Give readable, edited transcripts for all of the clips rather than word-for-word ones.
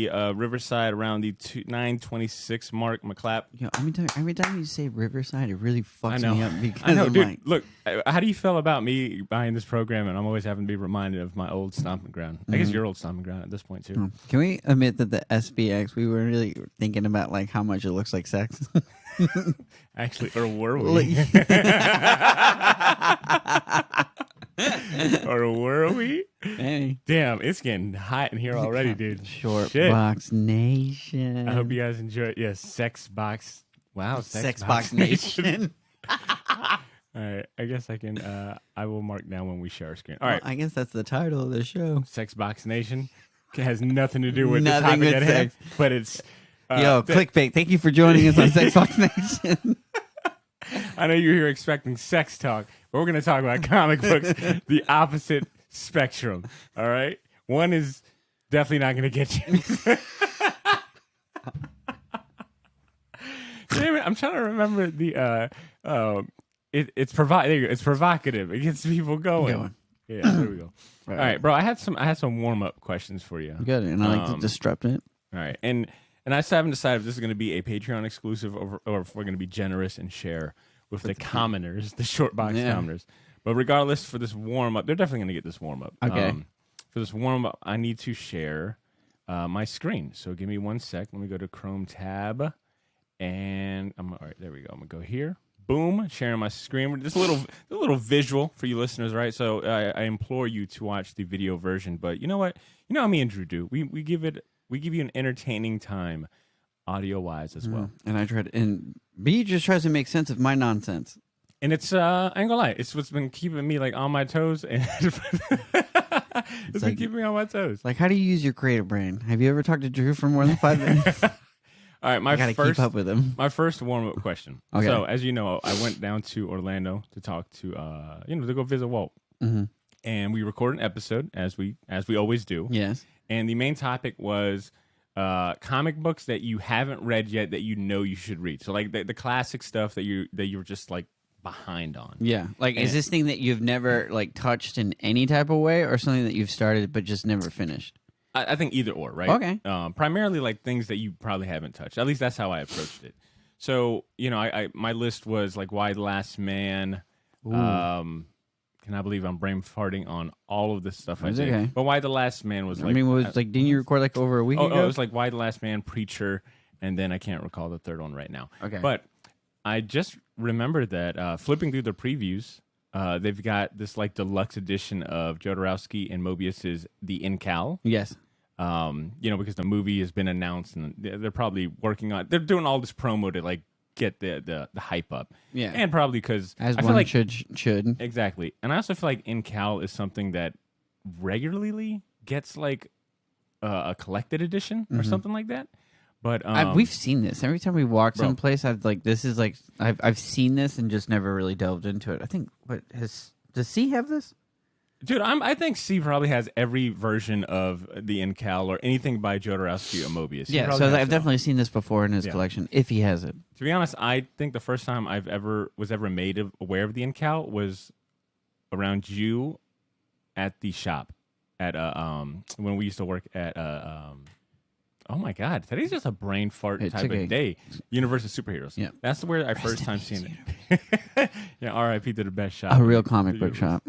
the Riverside around the 9:26 mark. McClap. Yo, every time you say Riverside, it really fucks me up because I know, I'm dude. like, Look, how do you feel about me buying this program and I'm always having to be reminded of my old stomping ground? I guess your old stomping ground at this point too. Can we admit that the SBX, we were really thinking about like how much it looks like sex? Actually, or were we? Or were we? Hey. Damn, it's getting hot in here already, dude. Short Shit. Box Nation. I hope you guys enjoy it. Yeah, Sex Box. Wow, Sex Box Nation. All right, I guess I can. I will mark down when we share our screen. All right, Well, I guess that's the title of the show. Sex Box Nation. It has nothing to do with the Nothing topic with at hand, sex. but it's. Yo, clickbait. Thank you for joining us on Sex Box Nation. I know you're here expecting sex talk, but we're going to talk about comic books, the opposite spectrum. All right, one is definitely not going to get you. Damn it, I'm trying to remember the. It's provocative. It gets people going. Yeah, there we go. All right, bro. I had some warm up questions for you. Good, and I like to disrupt it. All right, and I still haven't decided if this is going to be a Patreon exclusive or if we're going to be generous and share with the commoners, the short box commoners. But regardless, for this warm up, they're definitely going to get this warm up. Okay. For this warm up, I need to share my screen. So give me 1 sec. Let me go to Chrome tab, and all right. There we go. I'm gonna go here. Boom, sharing my screen. Just a little visual for you listeners, right? So I implore you to watch the video version. But you know what? You know how me and Drew do. We give you an entertaining time, audio wise as well. And B just tries to make sense of my nonsense. And it's I ain't gonna lie, it's what's been keeping me like on my toes, and it's been keeping me on my toes. Like, how do you use your creative brain? Have you ever talked to Drew for more than 5 minutes? All right, I gotta keep up with him. My first warm up question. Okay. So as you know, I went down to Orlando to talk to to go visit Walt, and we recorded an episode as we always do. Yes. And the main topic was comic books that you haven't read yet that you know you should read. So like the classic stuff that you're just like behind on. Yeah. Like, is this thing that you've never like touched in any type of way, or something that you've started but just never finished? I think either or, right? Okay. Primarily like things that you probably haven't touched. At least that's how I approached it. So I my list was like Why the Last Man. Can I believe I'm brain farting on all of this stuff I did? Okay. But Why the Last Man was like... didn't you record like over a week ago? Oh, it was like Why the Last Man, Preacher, and then I can't recall the third one right now. Okay. But I just remembered that flipping through the previews, they've got this like deluxe edition of Jodorowsky and Mobius's The Incal. Yes. Because the movie has been announced and they're probably working on... They're doing all this promo to like get the hype up. Yeah. And probably because as I one feel like, should. Exactly. And I also feel like Incal is something that regularly gets like a collected edition or something like that. But we've seen this every time we walk someplace. I've seen this and just never really delved into it. I think does C have this? Dude, I think C probably has every version of the Incal or anything by Jodorowsky or Mobius. Yeah, so I've definitely seen this before in his collection, if he has it. To be honest, I think the first time I was ever made aware of the Incal was around you at the shop at when we used to work at oh my God, today's just a brain fart type of day. Universe of Superheroes. Yeah, that's where I first time seen it. Yeah, R.I.P. to the best shop. A real comic book shop.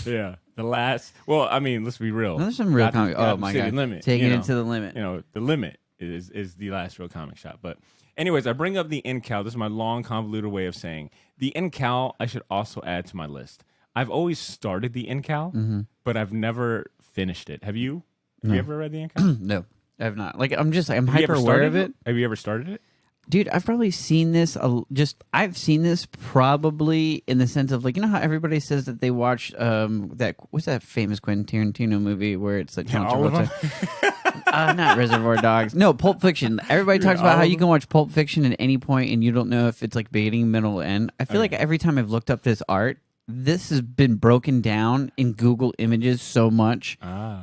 Yeah, the last. Well, I mean, let's be real. No, there's some real comic. Oh my God, limit. Taking it to the limit. The limit is the last real comic shop. But anyways, I bring up the Incal. This is my long, convoluted way of saying the Incal. I should also add to my list. I've always started the Incal, but I've never finished it. Have you? Have you ever read the Incal? No. I have not. Like, I'm hyper aware of it. Have you ever started it? Dude, I've probably seen this. I've seen this probably in the sense of like, you know how everybody says that they watched what's that famous Quentin Tarantino movie where it's like all of them? Not Reservoir Dogs. No, Pulp Fiction. Everybody talks about how you can watch Pulp Fiction at any point and you don't know if it's like beginning, middle, end. I feel like every time I've looked up this art, this has been broken down in Google Images so much,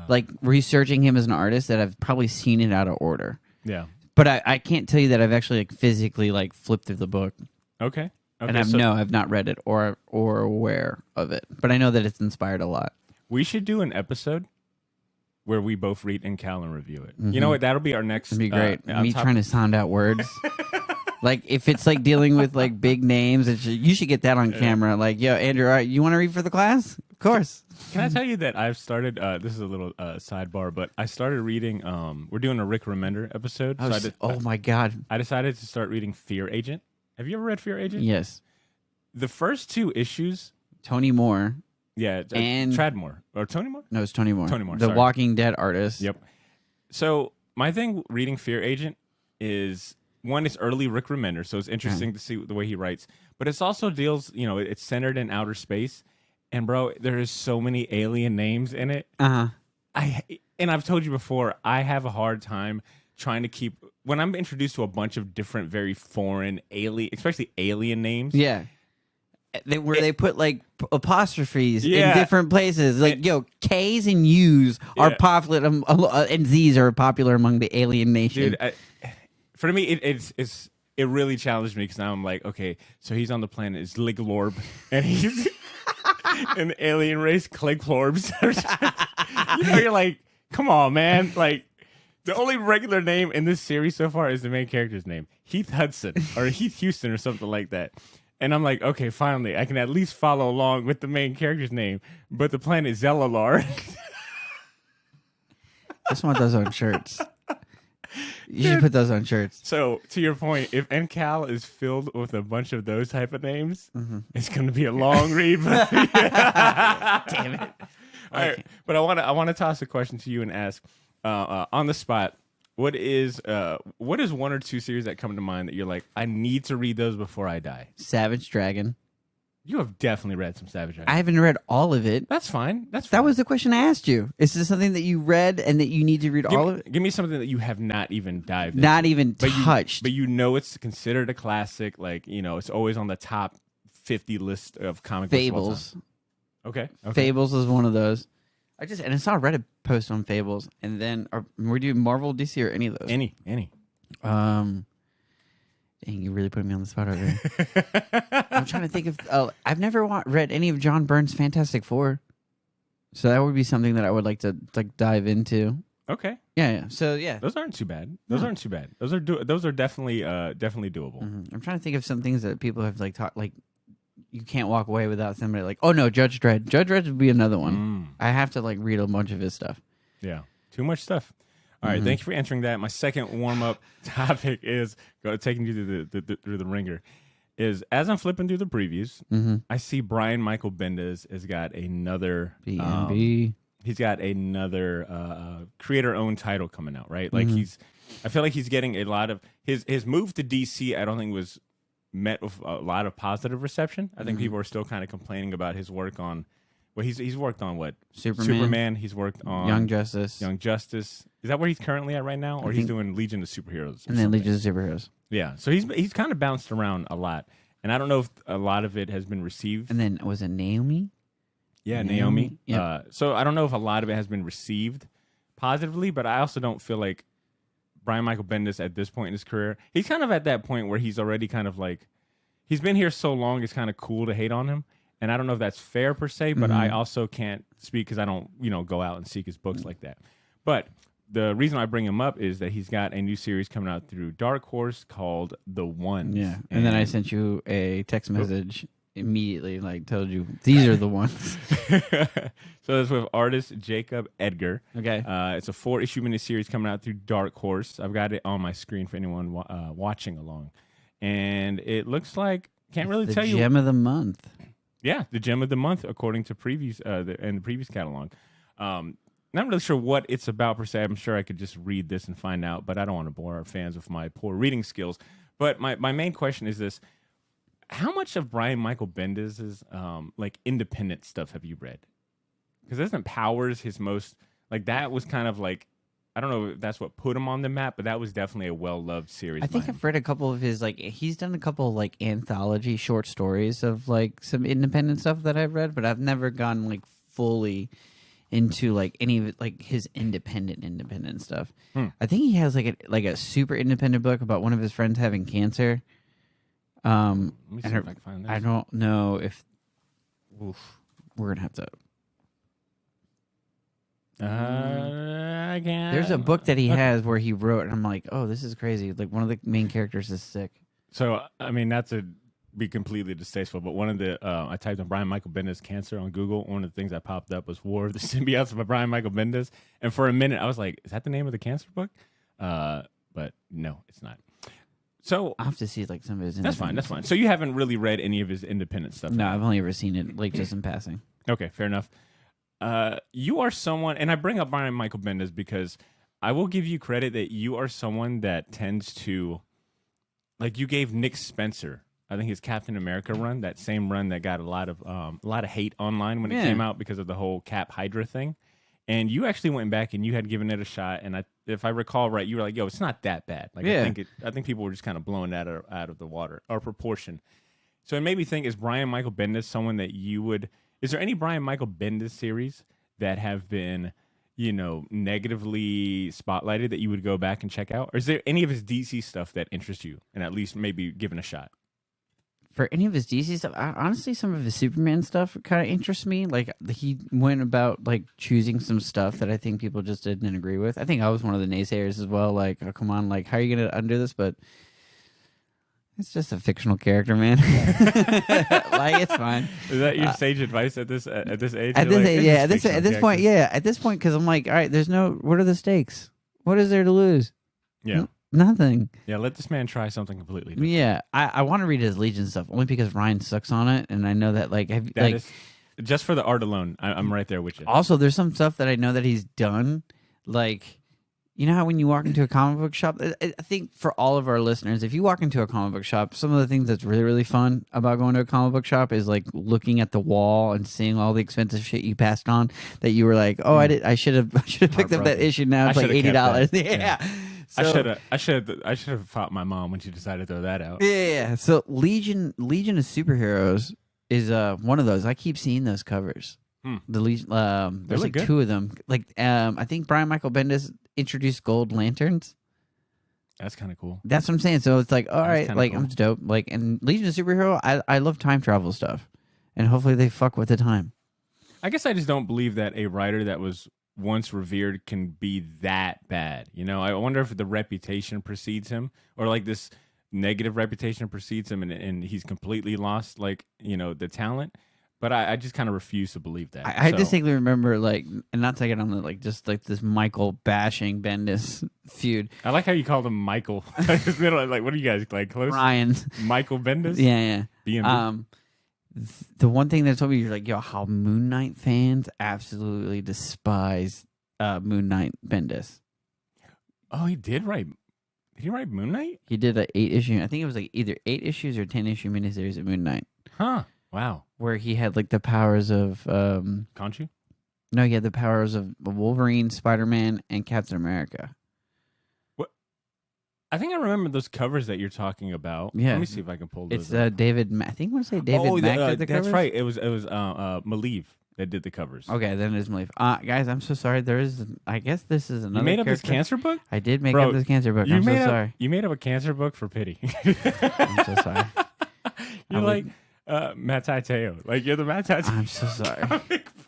like researching him as an artist, that I've probably seen it out of order. Yeah. But I can't tell you that I've actually like physically like flipped through the book. Okay. And I've not read it or aware of it. But I know that it's inspired a lot. We should do an episode where we both read Incal and review it. You know what? That'll be our next. That'd be great. on Me top- trying to sound out words. Like if it's like dealing with like big names, you should get that on camera. Like, yo, Andrew, all right, you want to read for the class? Of course. Can I tell you that I've started? This is a little sidebar, but I started reading. We're doing a Rick Remender episode. Oh my god. I decided to start reading Fear Agent. Have you ever read Fear Agent? Yes. The first 2 issues. Tony Moore. Yeah, And Tradmore or Tony Moore. No, it's Tony Moore. Tony Moore, the sorry. Walking Dead artist. Yep. So my thing reading Fear Agent is one, it's early Rick Remender, so it's interesting to see the way he writes. But it's also deals, it's centered in outer space, and bro, there is so many alien names in it. And I've told you before, I have a hard time trying to keep when I'm introduced to a bunch of different, very foreign alien, especially alien names. Yeah. They put like apostrophes Yeah. in different places. Like, K's and U's are popular, and Z's are popular among the alien nation. Dude, for me, it really challenged me because now I'm like, okay, so he's on the planet, it's Liglorb, and he's an alien race, Cleglorbs. You're like, come on, man. Like, the only regular name in this series so far is the main character's name, Heath Hudson or Heath Houston or something like that. And I'm like, okay, finally, I can at least follow along with the main character's name, but the planet Zelalar. Just want those on shirts. You should put those on shirts. So, to your point, if NCal is filled with a bunch of those type of names, it's going to be a long read. Damn it. All right, but I want to toss a question to you and ask on the spot. What is one or two series that come to mind that you're like, I need to read those before I die? Savage Dragon. You have definitely read some Savage Dragon. I haven't read all of it. That's fine. That's That fine. was the question I asked you. Is this something that you read and that you need to read all of it? Give me something that you have not even dived into. Not even touched. But you know it's considered a classic. Like, it's always on the top 50 list of comic books of all Fables. time. Okay. Fables is one of those. I saw a Reddit post on Fables, and then we're doing Marvel, DC, or any of those. Any. Dang, you really put me on the spot over here. I'm trying to think of. I've never read any of John Byrne's Fantastic Four, so that would be something that I would like to dive into. Okay. Yeah. So yeah, Those aren't too bad. Those are definitely doable. mm-hmm. I'm trying to think of some things that people have taught you can't walk away without somebody like, oh no, Judge Dredd. Judge Dredd would be another one. I have to read a bunch of his stuff. Yeah. Too much stuff. All right, thank you for answering that. My second warm-up topic is taking you through the ringer. Is as I'm flipping through the previews, I see Brian Michael Bendis has got another BMB. He's got another creator-owned title coming out, right? Like I feel like he's getting a lot of his move to DC. I don't think was met with a lot of positive reception. I think people are still kind of complaining about his work on. Well, he's worked on what? Superman. He's worked on Young Justice. Is that where he's currently at right now, or he's doing Legion of Superheroes? And then Legion of Superheroes. Yeah, so he's kind of bounced around a lot, and I don't know if a lot of it has been received. And then was it Naomi? Yeah, Naomi. Yep. So I don't know if a lot of it has been received positively, but I also don't feel like Brian Michael Bendis at this point in his career, he's kind of at that point where he's already kind of he's been here so long, it's kind of cool to hate on him. And I don't know if that's fair per se, but I also can't speak because I don't, go out and seek his books like that. But the reason I bring him up is that he's got a new series coming out through Dark Horse called The Ones. Yeah. And then I sent you a text message immediately, told you, these are the ones. So it's with artist Jacob Edgar. Okay. It's a 4-issue miniseries coming out through Dark Horse. I've got it on my screen for anyone watching along. And it looks like, can't really tell you. The gem of the month. Yeah, the gem of the month, according to previews in the previous catalog. Not really sure what it's about per se. I'm sure I could just read this and find out, but I don't want to bore our fans with my poor reading skills. But my main question is this: how much of Brian Michael Bendis's independent stuff have you read? Because isn't Powers his most that was kind of I don't know if that's what put him on the map, but that was definitely a well-loved series. I think I've read a couple of his he's done a couple of anthology short stories of some independent stuff that I've read, but I've never gone fully into any of it, his independent stuff. I think he has a super independent book about one of his friends having cancer. Let me see if I can find this. I don't know if we're gonna have to. I can't. There's a book that he has where he wrote, and I'm like, oh, this is crazy. Like one of the main characters is sick. So I mean, not to be completely distasteful, but one of the I typed in Brian Michael Bendis cancer on Google. One of the things that popped up was War of the Symbiotes by Brian Michael Bendis, and for a minute I was like, is that the name of the cancer book? But no, it's not. So I'll have to see like some of his. That's fine. That's fine. So you haven't really read any of his independent stuff? No, I've only ever seen it like just in passing. Okay, fair enough. You are someone, and I bring up Brian Michael Bendis because I will give you credit that you are someone that tends to, like, you gave Nick Spencer, I think his Captain America run, that same run that got a lot of hate online when it came out because of the whole Cap Hydra thing. And you actually went back and you had given it a shot, and if I recall right, you were like, "Yo, it's not that bad." Like, I think people were just kind of blowing that out of the water or proportion. So it made me think: is Brian Michael Bendis someone that you would? Is there any Brian Michael Bendis series that have been, negatively spotlighted that you would go back and check out, or is there any of his DC stuff that interests you and at least maybe given a shot? For any of his DC stuff, honestly, some of his Superman stuff kind of interests me. Like he went about like choosing some stuff that I think people just didn't agree with. I think I was one of the naysayers as well. Like, oh, come on, like how are you going to undo this? But it's just a fictional character, man. Like it's fine. Is that your sage advice at this age? At this age, yeah. At this point, yeah. At this point, because I'm like, all right, there's no. What are the stakes? What is there to lose? Yeah. Nothing. Yeah, let this man try something completely different. Yeah, I want to read his Legion stuff only because Ryan sucks on it, and I know that is, just for the art alone, I'm right there with you. Also, there's some stuff that I know that he's done, like you know how when you walk into a comic book shop, I think for all of our listeners, if you walk into a comic book shop, some of the things that's really really fun about going to a comic book shop is like looking at the wall and seeing all the expensive shit you passed on that you were like, oh, I should have picked up that issue. Now it's like $80. Yeah. So, I should have fought my mom when she decided to throw that out. Yeah. So Legion of Superheroes is one of those. I keep seeing those covers. The Legion, there's like two of them. Like I think Brian Michael Bendis introduced Gold Lanterns. That's kind of cool. That's what I'm saying. So it's like, all right, like cool. I'm dope. Like and Legion of Superhero, I love time travel stuff, and hopefully they fuck with the time. I guess I just don't believe that a writer that was once revered can be that bad. I wonder if the reputation precedes him, or like this negative reputation precedes him, and he's completely lost the talent. But I just kind of refuse to believe that. I distinctly remember like, and not to get on the like just like this Michael bashing Bendis feud. I like how you called him Michael. Like, what are you guys like close? Ryan Michael Bendis. Yeah. BMB. The one thing that told me, you're like, yo, how Moon Knight fans absolutely despise Moon Knight Bendis. Oh, he did write. Did he write Moon Knight? He did an 8-issue. I think it was like either 8 issues or 10-issue miniseries of Moon Knight. Huh. Wow. Where he had like the powers of Conchu? No, he had the powers of Wolverine, Spider-Man, and Captain America. I think I remember those covers that you're talking about. Yeah. Let me see if I can pull those. It's David. I think I want to say David Mack did the covers. That's right. It was Maleev that did the covers. Okay, then it is Maleev. Guys, I'm so sorry. I guess this is another. You made up this cancer book? I did make up this cancer book. I'm so sorry. You made up a cancer book for pity. I'm so sorry. You're like Matt Tateo. Like you're the Matt Tateo. I'm so sorry.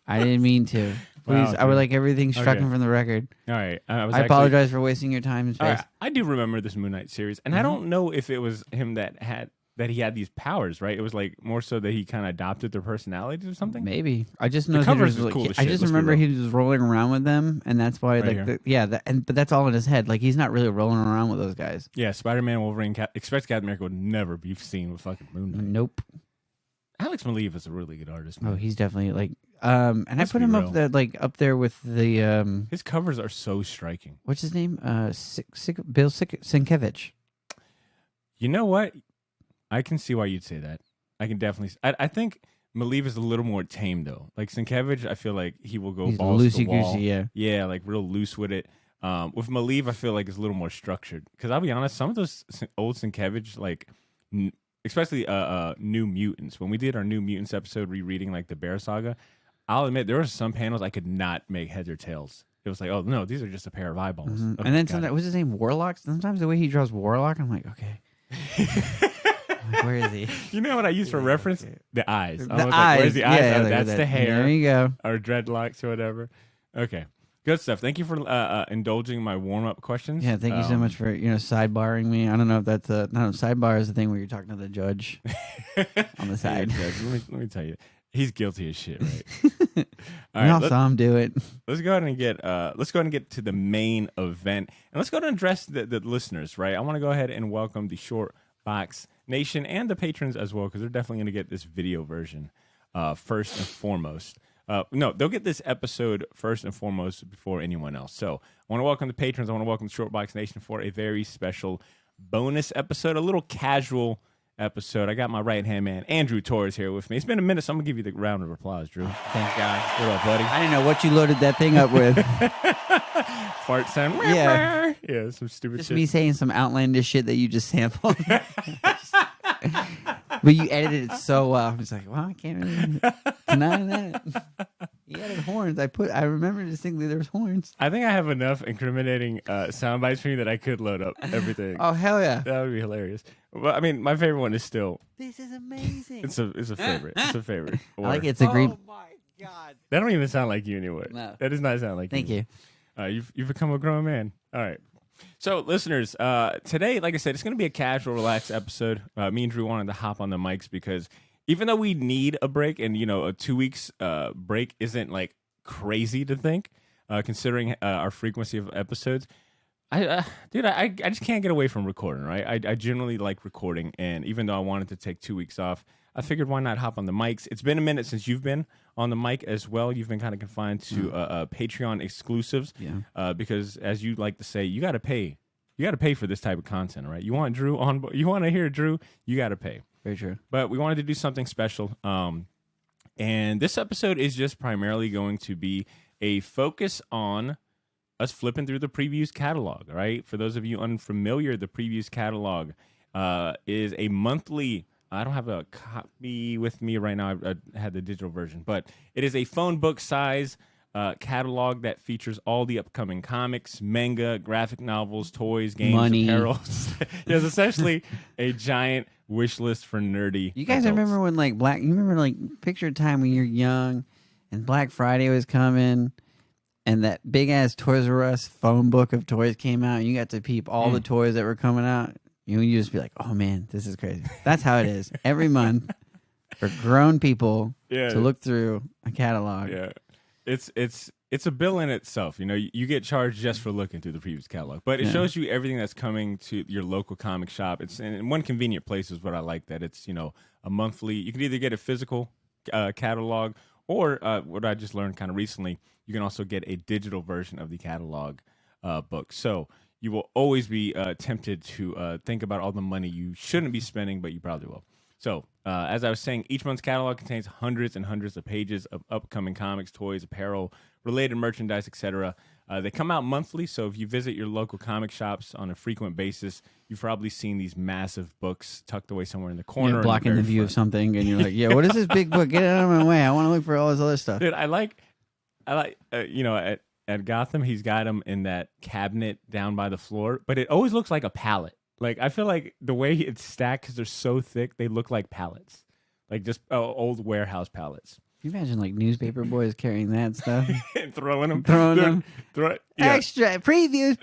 I didn't mean to. Please, I would like everything stricken from the record. All right. I apologize for wasting your time and space. Right. I do remember this Moon Knight series, and I don't know if it was him that he had these powers, right? It was like more so that he kind of adopted their personalities or something. Maybe. I just know the covers was cool as shit. I just remember he was rolling around with them, and that's why, but that's all in his head. Like he's not really rolling around with those guys. Yeah, Spider-Man, Wolverine, expect Captain America would never be seen with fucking Moon Knight. Nope. Alex Maleev is a really good artist, man. Oh, he's definitely like, and I put him up there with the. His covers are so striking. What's his name? Bill Sienkiewicz. You know what? I can see why you'd say that. I can definitely. I think Maleev is a little more tame though. Like Sienkiewicz, I feel like he will go balls to the wall. Loosey-goosey, yeah, like real loose with it. With Maleev, I feel like it's a little more structured. Because I'll be honest, some of those old Sienkiewicz, like. Especially New Mutants. When we did our New Mutants episode rereading like the Bear Saga, I'll admit there were some panels I could not make heads or tails. It was like, oh no, these are just a pair of eyeballs. Mm-hmm. Okay, and then sometimes, what's his name? Warlock? Sometimes the way he draws Warlock, I'm like, okay. Like, where is he? You know what I use for reference? Okay. The eyes. The eyes. Where's the eyes? Yeah, that's the hair. There you go. Or dreadlocks or whatever. Okay. Good stuff. Thank you for indulging my warm-up questions. Yeah, thank you so much for sidebarring me. I don't know if that's sidebar is the thing where you're talking to the judge on the side. Hey, Judge, let me tell you, he's guilty as shit, right? All We right, all saw him do it. let's go ahead and get to the main event, and let's go ahead and address the listeners. Right, I want to go ahead and welcome the Short Box Nation and the patrons as well, because they're definitely going to get this video version first and foremost. No, they'll get this episode first and foremost before anyone else. So I want to welcome the patrons. I want to welcome the Short Box Nation for a very special bonus episode, a little casual episode. I got my right-hand man, Andrew Torres, here with me. It's been a minute, so I'm going to give you the round of applause, Drew. Thank God. What up, buddy? I didn't know what you loaded that thing up with. Fart sound. Yeah. Yeah, some stupid Just shit. me saying some outlandish shit that you just sampled. But you edited it so well. I'm just like, well, I can't really deny that. You added horns. I remember distinctly there was horns. I think I have enough incriminating sound bites for you that I could load up everything. Oh, hell yeah. That would be hilarious. But I mean, my favorite one is still. This is amazing. It's a favorite. It's a favorite. I like it's a green. Oh my god. That don't even sound like you anyway. No. That does not sound like Thank you. You've become a grown man. All right. So, listeners, today, like I said, it's going to be a casual, relaxed episode. Me and Drew wanted to hop on the mics because even though we need a break, and a 2 weeks break isn't like crazy to think, considering our frequency of episodes. I just can't get away from recording, right? I generally like recording, and even though I wanted to take 2 weeks off, I figured why not hop on the mics. It's been a minute since you've been on the mic as well. You've been kind of confined to Patreon exclusives, because as you like to say, you got to pay. You got to pay for this type of content, right? You want Drew on? You want to hear Drew? You got to pay. Very true. But we wanted to do something special, and this episode is just primarily going to be a focus on us flipping through the previews catalog, right? For those of you unfamiliar, the previews catalog is a monthly. I don't have a copy with me right now. I had the digital version, but it is a phone book size catalog that features all the upcoming comics, manga, graphic novels, toys, games, Money. apparel. It's essentially a giant wish list for nerdy. You guys adults. remember when you remember picture a time when you're young and Black Friday was coming and that big ass Toys R Us phone book of toys came out and you got to peep all the toys that were coming out? You just be like, oh man, this is crazy. That's how it is every month for grown people to look through a catalog. Yeah, it's a bill in itself. You get charged just for looking through the previous catalog, but it shows you everything that's coming to your local comic shop. It's in one convenient place is what I like, that it's a monthly. You can either get a physical catalog or what I just learned kind of recently, you can also get a digital version of the catalog book. So you will always be tempted to think about all the money you shouldn't be spending, but you probably will. So, as I was saying, each month's catalog contains hundreds and hundreds of pages of upcoming comics, toys, apparel, related merchandise, etc. They come out monthly, so if you visit your local comic shops on a frequent basis, you've probably seen these massive books tucked away somewhere in the corner. You're blocking the view of something, and you're like, yeah, what is this big book? Get it out of my way. I want to look for all this other stuff. Dude, I like, at Gotham, he's got them in that cabinet down by the floor, but it always looks like a pallet. Like, I feel like the way it's stacked, because they're so thick, they look like pallets. Like just old warehouse pallets. Can you imagine newspaper boys carrying that stuff? And throwing them. Yeah. Extra previews.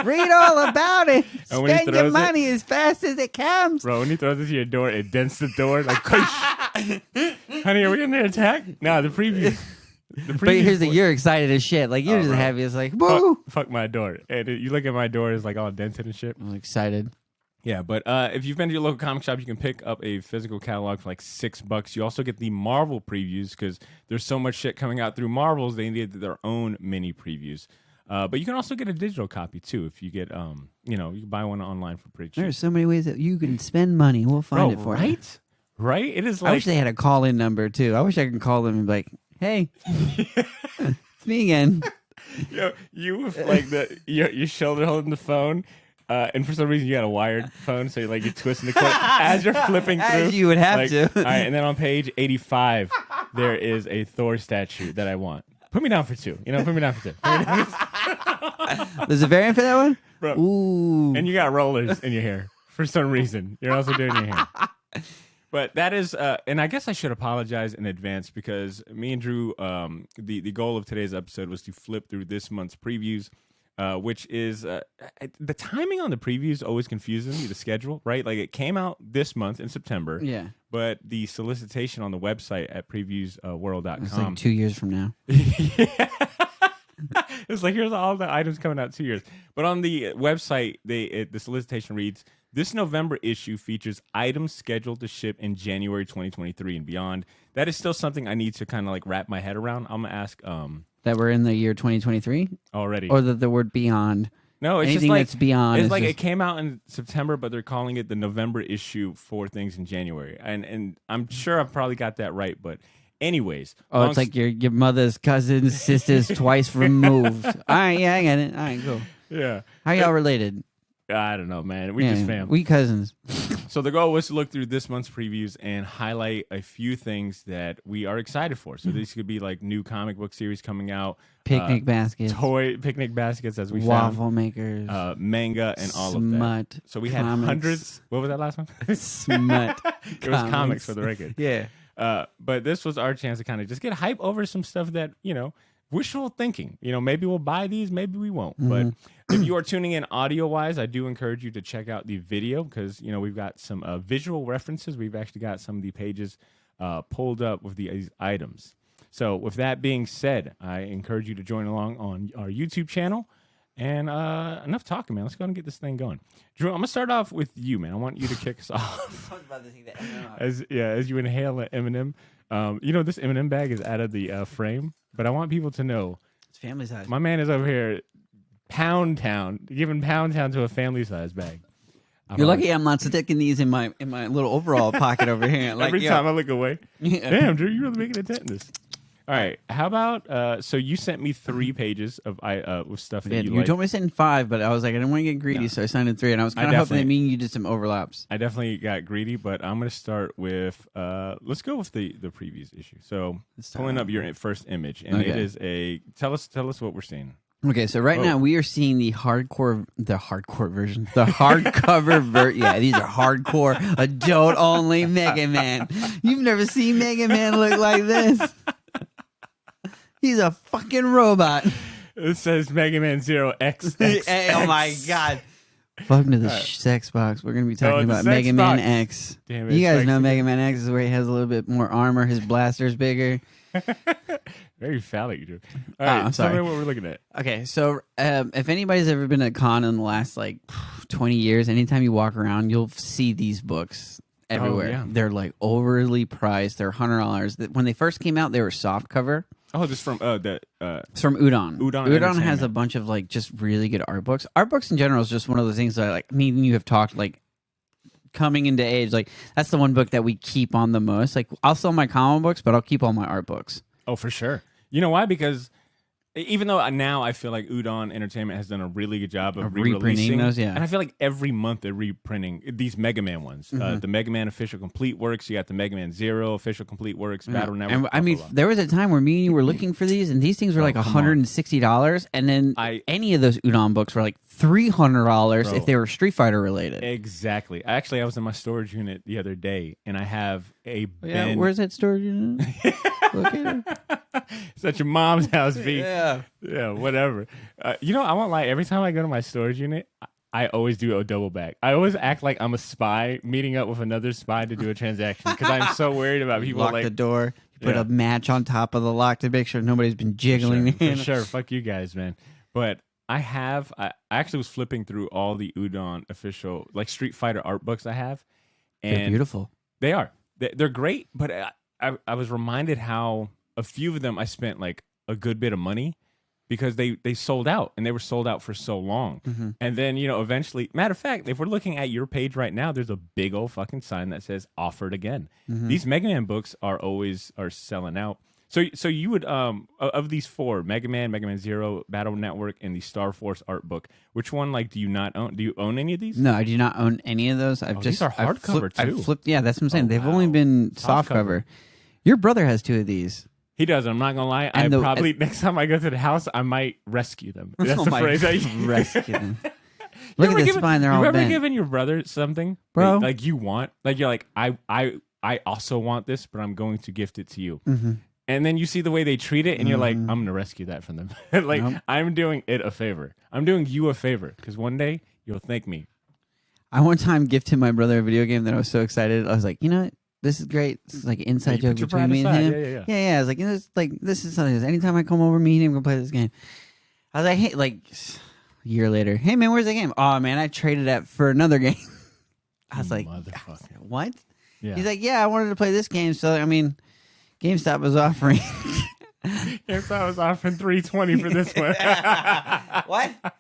Read all about it. And when Spend your money as fast as it comes. Bro, when he throws it to your door, it dents the door. Like, honey, are we under attack? Nah, the previews. But here's you're excited as shit. Like, you're just happy. It's like, woo! Fuck my door. And you look at my door, it's like all dented and shit. I'm excited. Yeah, but if you've been to your local comic shop, you can pick up a physical catalog for like $6. You also get the Marvel previews because there's so much shit coming out through Marvels. They need their own mini previews. But you can also get a digital copy too if you get, you can buy one online for pretty cheap. There's so many ways that you can spend money. We'll find it for you. Right? Right? It is like. I wish they had a call-in number too. I wish I could call them and be like, hey, it's me again. You with like your shoulder holding the phone. And for some reason, you got a wired phone, so you're twisting the cord as you're flipping through. As you would have to. All right, and then on page 85, there is a Thor statue that I want. Put me down for two. Put me down for two. There's a variant for that one? Bro. Ooh. And you got rollers in your hair for some reason. You're also doing your hair. But that is, and I guess I should apologize in advance because me and Drew, the goal of today's episode was to flip through this month's previews, which is the timing on the previews always confuses me. The schedule, right? Like it came out this month in September, Yeah. but the solicitation on the website at previewsworld.com. It's like 2 years from now. It's like here's all the items coming out 2 years. But on the website, the solicitation reads, this November issue features items scheduled to ship in January 2023 and beyond. That is still something I need to kind of like wrap my head around. I'm gonna ask That we're in the year 2023 already, or the word beyond. No, it's anything just like that's beyond. It's like just... it came out in September, but they're calling it the November issue for things in January, and I'm sure I've probably got that right, but. Anyways, it's like your mother's cousins, sisters twice removed. All right, yeah, I get it. All right, cool. Yeah. How y'all related? I don't know, man. We just fam. We cousins. So the goal was to look through this month's previews and highlight a few things that we are excited for. So these could be like new comic book series coming out, picnic baskets, toy picnic baskets, as we waffle found, makers, manga, and all of that. So we had hundreds. What was that last one? Smut. It was comics for the record. Yeah. But this was our chance to kind of just get hype over some stuff that, wishful thinking. Maybe we'll buy these, maybe we won't. But if you are tuning in audio-wise, I do encourage you to check out the video because, we've got some visual references. We've actually got some of the pages pulled up with these items. So with that being said, I encourage you to join along on our YouTube channel. And enough talking, man. Let's go ahead and get this thing going. Drew, I'm going to start off with you, man. I want you to kick us off. As you inhale an M&M. This M&M bag is out of the frame, but I want people to know. It's family size. My man is over here, Pound Town, giving Pound Town to a family size bag. You're lucky I'm not sticking these in my little overall pocket over here. Like, every time I look away. Yeah. Damn, Drew, you really making a dent in this. All right. How about so you sent me 3 pages of with stuff that you like. You told me to send 5, but I was like, I didn't want to get greedy, so I signed in 3, and I was kind of hoping that me and you did some overlaps. I definitely got greedy, but I'm going to start with let's go with the previous issue. So pulling up your first image, and it is tell us what we're seeing. Okay, so right now we are seeing the hardcore version, the hardcover version. Yeah, these are hardcore adult only Mega Man. You've never seen Mega Man look like this. He's a fucking robot. It says Mega Man 0 X. Oh my god. Welcome to the sex box. We're going to be talking about Mega Man X. Damn it, you guys know Mega Man X is where he has a little bit more armor. His blaster's bigger. Very phallic, dude. All right, tell me what we're looking at. Okay, so if anybody's ever been at a con in the last 20 years, anytime you walk around, you'll see these books everywhere. Yeah. They're overly priced. They're $100. When they first came out, they were soft cover. Oh, this from It's from Udon. Udon has a bunch of just really good art books. Art books in general is just one of those things that me and you have talked coming into age. That's the one book that we keep on the most. I'll sell my comic books, but I'll keep all my art books. Oh, for sure. You know why? Because even though now I feel like Udon Entertainment has done a really good job of reprinting those, yeah. And I feel like every month they're reprinting these Mega Man ones. The Mega Man Official Complete Works. You got the Mega Man Zero Official Complete Works. Battle Network. And there was a time where me and you were looking for these, and these things were $160, and then any of those Udon books were $300 if they were Street Fighter related. Exactly. I was in my storage unit the other day, and I have a where's that storage unit? Look at it. It's at your mom's house, B. Yeah, whatever. I won't lie. Every time I go to my storage unit, I always do a double back. I always act like I'm a spy meeting up with another spy to do a transaction because I'm so worried about people. Lock the door. You put a match on top of the lock to make sure nobody's been jiggling. For sure. Fuck you guys, man. But I actually was flipping through all the Udon official Street Fighter art books I have. And they're beautiful. They are. They're great, but I was reminded how a few of them I spent a good bit of money because they sold out, and they were sold out for so long. And then, eventually, matter of fact, if we're looking at your page right now, there's a big old fucking sign that says offered again. These Mega Man books are selling out. So you would of these 4, Mega Man Zero, Battle Network, and the Star Force art book, which one do you not own? Do you own any of these? No, I do not own any of those. These are hardcover too. I've flipped. Yeah, that's what I'm saying. They've only been soft cover. Your brother has 2 of these. He does. I'm not gonna lie. Next time I go to the house, I might rescue them. That's the phrase I use. Rescue them. Look at the spine; they're all bent. You ever given your brother something, bro? You want, you're like, I I also want this, but I'm going to gift it to you. Mm-hmm. And then you see the way they treat it, and you're like, I'm going to rescue that from them. Like, Nope. I'm doing it a favor. I'm doing you a favor, because one day you'll thank me. I one time gifted my brother a video game that I was so excited. I was like, you know what? This is great. This is like an inside joke between me and him. Yeah. I was like, you know, it's like this is something. Anytime I come over, me and him gonna play this game. I was like, hey, like a year later, hey man, where's the game? Oh man, I traded that for another game. I was like, what? Yeah. He's like, yeah, I wanted to play this game. So I mean, GameStop was offering. GameStop was offering $3.20 for this one. What?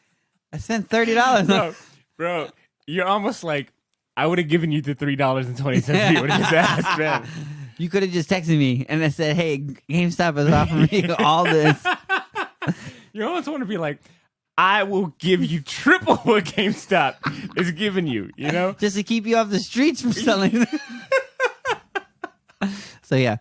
I spent $30. Bro, you're almost like, I would have given you the $3.20 you would have asked, man. You could have just texted me and I said, hey, GameStop is offering me all this. You almost want to be like, I will give you triple what GameStop is giving you, you know? Just to keep you off the streets from selling. So, yeah.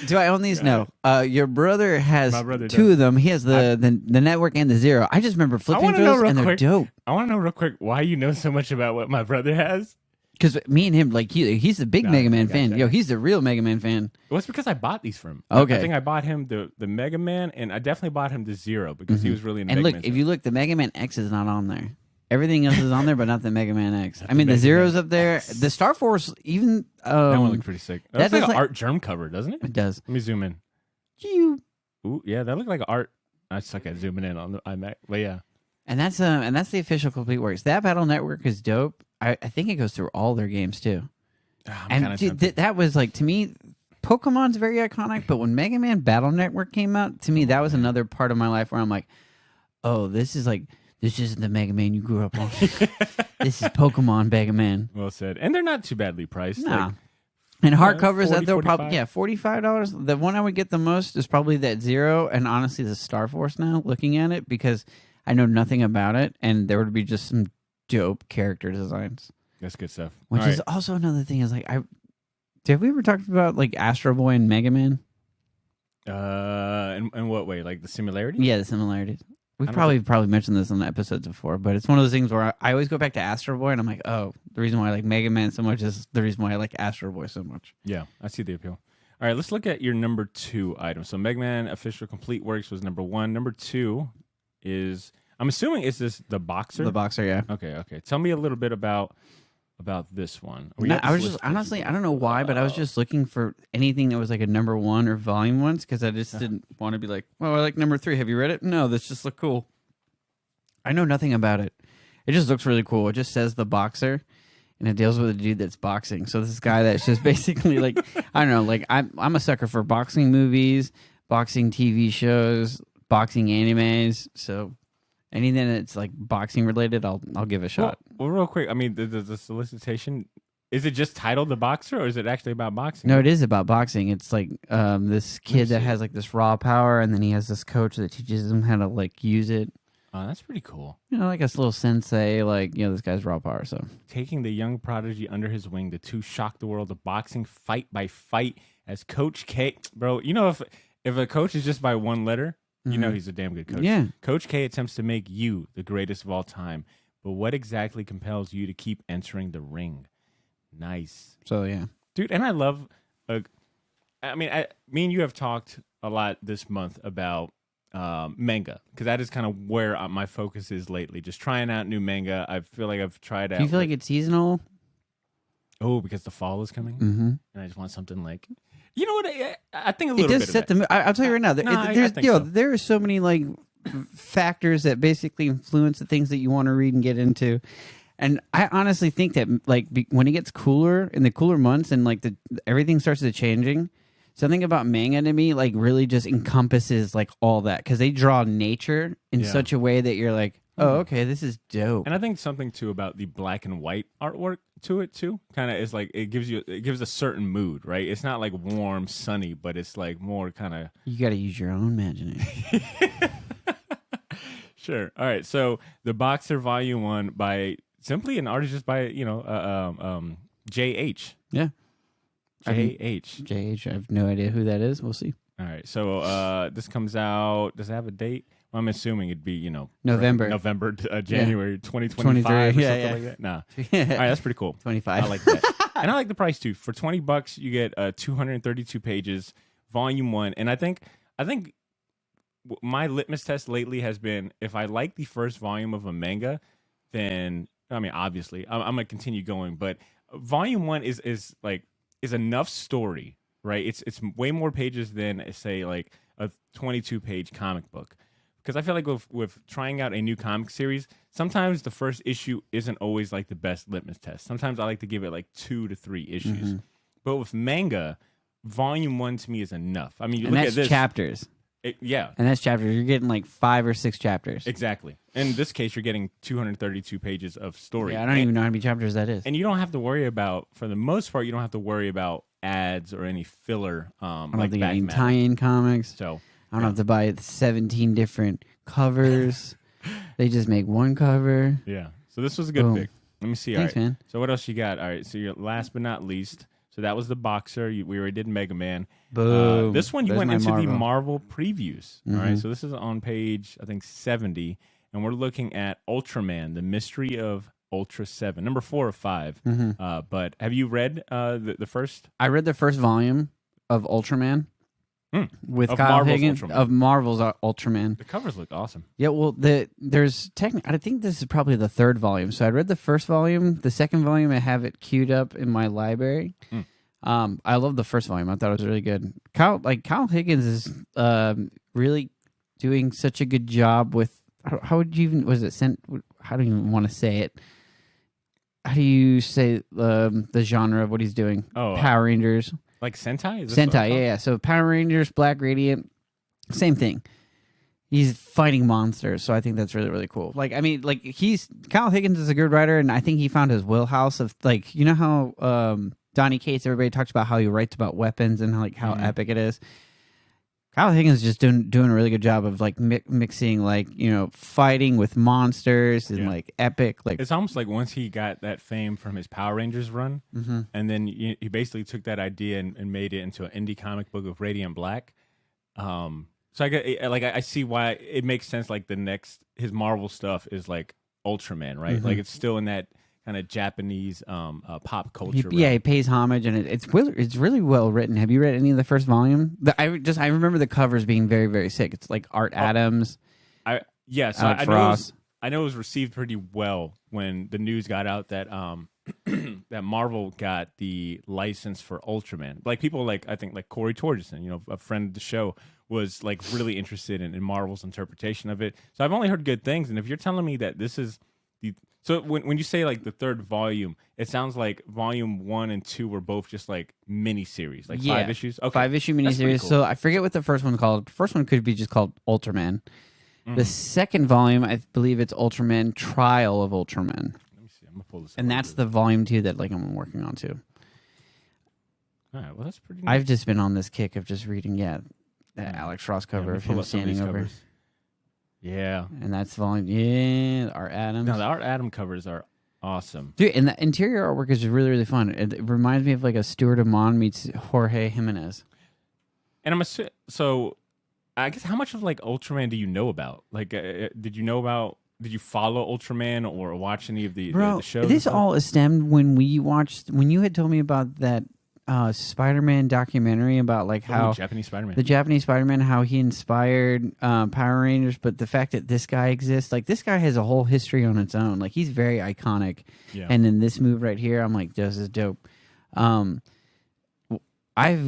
Do I own these? No. Your brother has two of them. He has the network and the Zero. I just remember flipping through those, and they're dope. I want to know real quick why you know so much about what my brother has. Because me and him, like, he's a big Mega Man fan. Yo, he's the real Mega Man fan. Well, it's because I bought these from him. Okay. I think I bought him the Mega Man, and I definitely bought him the Zero because he was really into Mega Man. And look, if you look, the Mega Man X is not on there. Everything else is on there, but not the Mega Man X. I mean, the Zero's up there. X. The Star Force, even... that one looks pretty sick. That looks like an art germ cover, doesn't it? It does. Let me zoom in. Ooh, yeah, that looked like an art... I suck at zooming in on the iMac, but yeah. And that's the official Complete Works. That Battle Network is dope. I think it goes through all their games, too. And dude, that was, like, to me... Pokemon's very iconic, but when Mega Man Battle Network came out, to me, that was another part of my life where I'm like, oh, this isn't the Mega Man you grew up on. This is Pokemon Mega Man. Well said. And they're not too badly priced. Nah. Like, and hardcovers, that they'll 45? probably, $45. The one I would get the most is probably that Zero, and honestly, the Star Force now, looking at it, because I know nothing about it, and there would be just some dope character designs. That's good stuff. Which is also another thing is, like, have we ever talked about, like, Astro Boy and Mega Man? In what way? Like the similarities? Yeah, the similarities. We've probably mentioned this on the episodes before, but it's one of those things where I always go back to Astro Boy, and I'm like, oh, the reason why I like Mega Man so much is the reason why I like Astro Boy so much. Yeah, I see the appeal. All right, let's look at your number 2 item. So Mega Man Official Complete Works was number 1. Number 2 is, I'm assuming, is this the Boxer? The Boxer, yeah. Okay. Tell me a little bit about this one. I was just, honestly, I don't know why, but I was just looking for anything that was like a number 1 or volume 1 because I just didn't want to be like, oh, I like number 3. Have you read it? No, this just looked cool. I know nothing about it. It just looks really cool. It just says the Boxer, and it deals with a dude that's boxing. So this guy that's just basically like, I don't know, like I'm a sucker for boxing movies, boxing TV shows, boxing animes. So anything that's like boxing related, I'll give a shot. Well, real quick, I mean, the solicitation, is it just titled The Boxer, or is it actually about boxing? No, it is about boxing. It's like this kid that has like this raw power, and then he has this coach that teaches him how to like use it. Oh, that's pretty cool. You know, like a little sensei, like, you know, this guy's raw power, so. Taking the young prodigy under his wing, the two shock the world of boxing fight by fight as Coach K. Bro, you know, if a coach is just by one letter, you know he's a damn good coach. Yeah. Coach K attempts to make you the greatest of all time, but what exactly compels you to keep entering the ring? Nice. So, yeah. Dude, and I love, me and you have talked a lot this month about manga, because that is kind of where my focus is lately. Just trying out new manga. I feel like I've tried out. Do you feel like it's seasonal? Oh, because the fall is coming, and I just want something like, you know what? I think a little bit. It does set the mood. I'll tell you right now. There are so many like factors that basically influence the things that you want to read and get into. And I honestly think that like when it gets cooler in the cooler months and like everything starts to changing. Something about manga to me, like, really just encompasses, like, all that. Because they draw nature in such a way that you're like, oh, okay, this is dope. And I think something, too, about the black and white artwork to it, too, kind of is like, it gives a certain mood, right? It's not, like, warm, sunny, but it's, like, more kind of... You got to use your own imagination. Sure. All right, so The Boxer Volume 1 by simply an artist just by, J.H. Yeah. J.H. J.H. I have no idea who that is. We'll see. All right. So this comes out. Does it have a date? Well, I'm assuming it'd be, November, January 2025 or something like that. Nah. All right. That's pretty cool. 25. I like that. And I like the price too. For $20, you get 232 pages, volume 1. And I think my litmus test lately has been if I like the first volume of a manga, then I mean obviously I'm gonna continue going. But volume 1 is enough story, right? It's way more pages than say like a 22-page comic book. Because I feel like with trying out a new comic series, sometimes the first issue isn't always like the best litmus test. Sometimes I like to give it like 2 to 3 issues. But with manga, volume 1 to me is enough. I mean, you look at this chapters. Yeah. And that's chapters. You're getting like 5 or 6 chapters. Exactly. In this case, you're getting 232 pages of story. Yeah, I don't even know how many chapters that is. And you don't have to worry about, for the most part, you don't have to worry about ads or any filler. I don't think any tie-in comics. So I don't have to buy 17 different covers. They just make one cover. Yeah. So this was a good pick. Let me see. Thanks, all right. man. So what else you got? All right. So your last but not least. So that was the boxer. We already did Mega Man. Boom. This one you There's went my into the Marvel. Marvel previews. All right. So this is on page, I think, 70. And we're looking at Ultraman, the Mystery of Ultraseven, number 4 of 5. But have you read the first? I read the first volume of Ultraman with Of Kyle Marvel's Higgins Ultraman. of Marvel's Ultraman. The covers look awesome. Yeah, well, there's technically, I think this is probably the third volume. So I read the first volume. The second volume, I have it queued up in my library. I love the first volume. I thought it was really good. Kyle Higgins is really doing such a good job with how would you even how do you even want to say it? How do you say the genre of what he's doing? Power Rangers. Like Sentai? Is this Sentai, yeah. So Power Rangers, Black Radiant, same thing. He's fighting monsters, so I think that's really, really cool. Like, I mean, like Kyle Higgins is a good writer, and I think he found his wheelhouse of like, you know how Donnie Cates, everybody talks about how he writes about weapons and how epic it is. Kyle Higgins is just doing a really good job of like mixing like, you know, fighting with monsters and like epic. Like it's almost like once he got that fame from his Power Rangers run, and then he basically took that idea and made it into an indie comic book of Radiant Black. So I see why it makes sense. Like his Marvel stuff is like Ultraman, right? Like it's still in that kind of Japanese pop culture. He pays homage, and it's really well written. Have you read any of the first volume? I remember the covers being very, very sick. It's like Art Adams. I know it was received pretty well when the news got out that that Marvel got the license for Ultraman. Like people like I think like Corey Torgerson, you know, a friend of the show, was like really interested in Marvel's interpretation of it. So I've only heard good things, and if you're telling me that this is so when you say like the third volume, it sounds like volume 1 and 2 were both just like mini series, like 5 issues. Okay. 5-issue mini series. Cool. So I forget what the first one's called. The first one could be just called Ultraman. The second volume, I believe it's Ultraman Trial of Ultraman. Let me see. I'm gonna pull this. And that's the volume 2 that like I'm working on too. All right. Well, that's pretty. Neat. I've just been on this kick of just reading that Alex Ross cover of him standing over. Covers. Yeah. And that's volume. Yeah, Art Adams. No, the Art Adam covers are awesome. Dude, and the interior artwork is really, really fun. It reminds me of like a Stuart Amon meets Jorge Jimenez. And so I guess how much of like Ultraman do you know about? Like, did you follow Ultraman or watch any of the shows? This all stemmed when you had told me about that Spider-Man documentary about like how Japanese Spider-Man. The Japanese Spider-Man, how he inspired Power Rangers, but the fact that this guy exists, like this guy has a whole history on its own. Like he's very iconic. Yeah. And then this move right here, I'm like, this is dope. I've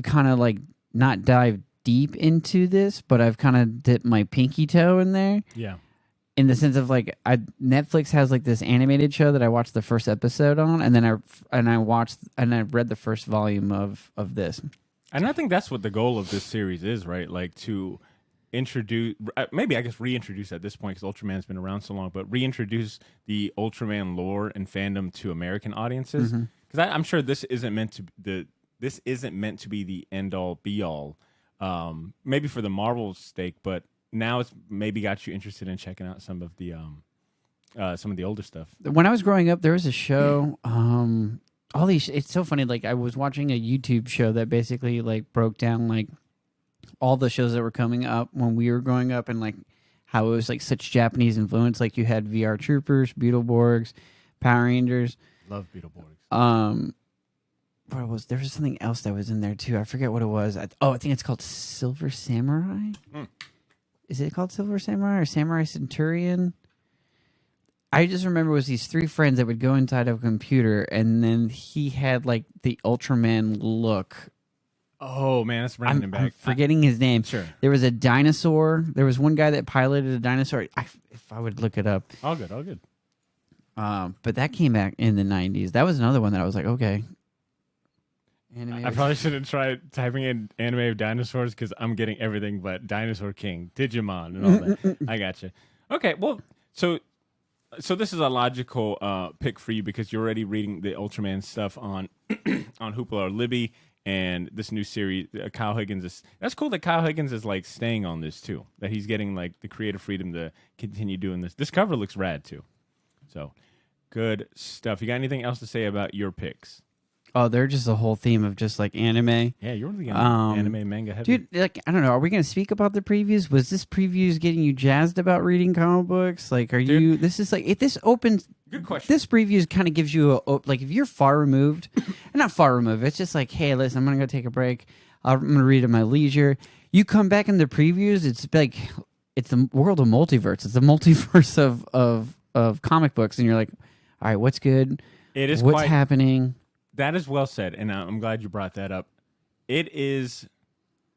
kind of like not dived deep into this, but I've kind of dipped my pinky toe in there. Yeah. In the sense of like, Netflix has like this animated show that I watched the first episode on, and then I read the first volume of this. And I think that's what the goal of this series is, right? Like to introduce, maybe I guess reintroduce at this point because Ultraman's been around so long, but reintroduce the Ultraman lore and fandom to American audiences. Because I'm sure this isn't meant to be the end all be all. Maybe for the Marvel stake, but now it's maybe got you interested in checking out some of the older stuff. When I was growing up, there was a show. All these. It's so funny. Like I was watching a YouTube show that basically like broke down like all the shows that were coming up when we were growing up, and like how it was like such Japanese influence. Like you had VR Troopers, Beetleborgs, Power Rangers. Love Beetleborgs. there was something else that was in there too. I forget what it was. I think it's called Silver Samurai. Is it called Silver Samurai or Samurai Centurion? I just remember it was these 3 friends that would go inside of a computer, and then he had like the Ultraman look. Oh man, that's bringing him back. I'm forgetting his name. Sure. There was a dinosaur. There was one guy that piloted a dinosaur. If I would look it up. All good. But that came back in the 90s. That was another one that I was like, okay. I probably shouldn't try typing in anime of dinosaurs because I'm getting everything but Dinosaur King, Digimon, and all that. I gotcha. Okay, well, so this is a logical pick for you because you're already reading the Ultraman stuff on on Hoopla or Libby, and this new series, Kyle Higgins that's cool that Kyle Higgins is like staying on this too. That he's getting like the creative freedom to continue doing this. This cover looks rad too. So good stuff. You got anything else to say about your picks? Oh, they're just a whole theme of just like anime. Yeah, you're really anime manga heavy. Dude, like, I don't know. Are we going to speak about the previews? Was this previews getting you jazzed about reading comic books? Like, you, this is like, if this opens, good question. This previews kind of gives you like, if you're far removed, and not far removed, it's just like, hey, listen, I'm going to go take a break. I'm going to read at my leisure. You come back in the previews, it's like, it's the world of multiverse. It's the multiverse of comic books. And you're like, all right, what's good? It is what's happening? That is well said, and I'm glad you brought that up. It is,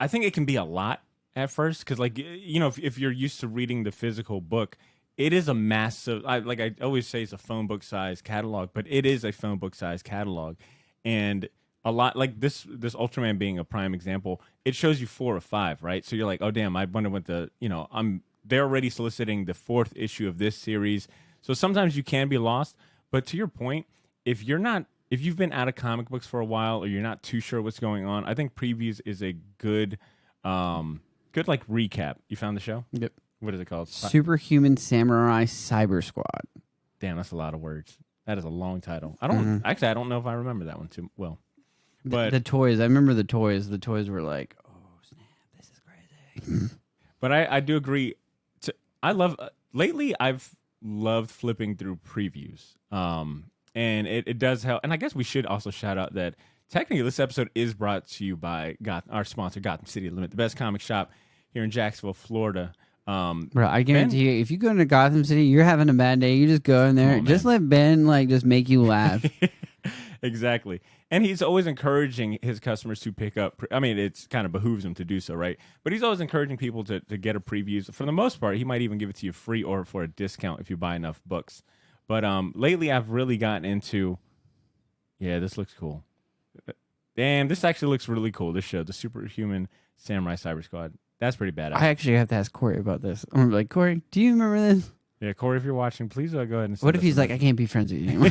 I think it can be a lot at first, because like, you know, if you're used to reading the physical book, it is a massive, like I always say, it's a phone book size catalog, but it is a phone book size catalog, and a lot like this Ultraman being a prime example, it shows you 4 or 5, right? So you're like, oh damn, I wonder what they're already soliciting the 4th issue of this series, so sometimes you can be lost. But to your point, if you've been out of comic books for a while, or you're not too sure what's going on, I think previews is a good like recap. You found the show? Yep. What is it called? Superhuman Samurai Cyber Squad. Damn, that's a lot of words. That is a long title. I don't know if I remember that one too well. But the toys, I remember the toys. The toys were like, oh snap, this is crazy. But I do agree. Lately I've loved flipping through previews. And it does help. And I guess we should also shout out that technically this episode is brought to you by our sponsor, Gotham City Limit, the best comic shop here in Jacksonville, Florida. Bro, I guarantee you, if you go into Gotham City, you're having a bad day, you just go in there. Just let Ben just make you laugh. Exactly. And he's always encouraging his customers to pick up. I mean, it's kind of behooves him to do so, right? But he's always encouraging people to get a preview. For the most part, he might even give it to you free or for a discount if you buy enough books. But lately, I've really gotten into, this looks cool. Damn, this actually looks really cool, this show, the Superhuman Samurai Cyber Squad. That's pretty badass. I actually have to ask Corey about this. I'm like, Corey, do you remember this? Yeah, Corey, if you're watching, please go ahead and what if he's like, I can't be friends with you anymore?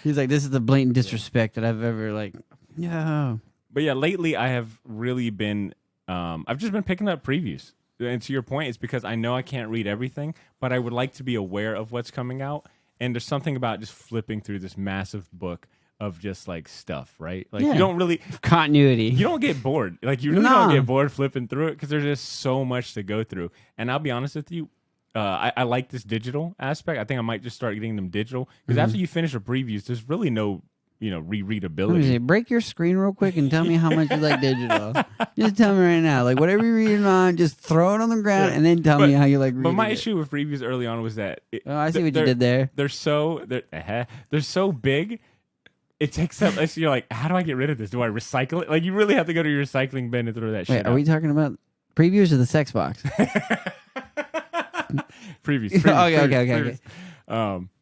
He's like, this is the blatant disrespect that I've ever, no. But yeah, lately, I have really been, I've just been picking up previews. And to your point, it's because I know I can't read everything, but I would like to be aware of what's coming out. And there's something about just flipping through this massive book of just like stuff, right? Like you don't really continuity. You don't get bored. Like you really don't get bored flipping through it because there's just so much to go through. And I'll be honest with you, I like this digital aspect. I think I might just start getting them digital because after you finish the previews, there's really no rereadability. Break your screen real quick and tell me how much you like digital. Just tell me right now. Like whatever you're reading on, just throw it on the ground and then tell me how you like reading. But my issue with previews early on was that I see what you did there. They're so big. It takes up. You're like, how do I get rid of this? Do I recycle it? Like you really have to go to your recycling bin and throw that shit. Are we talking about previews or the sex box? Previews. Okay.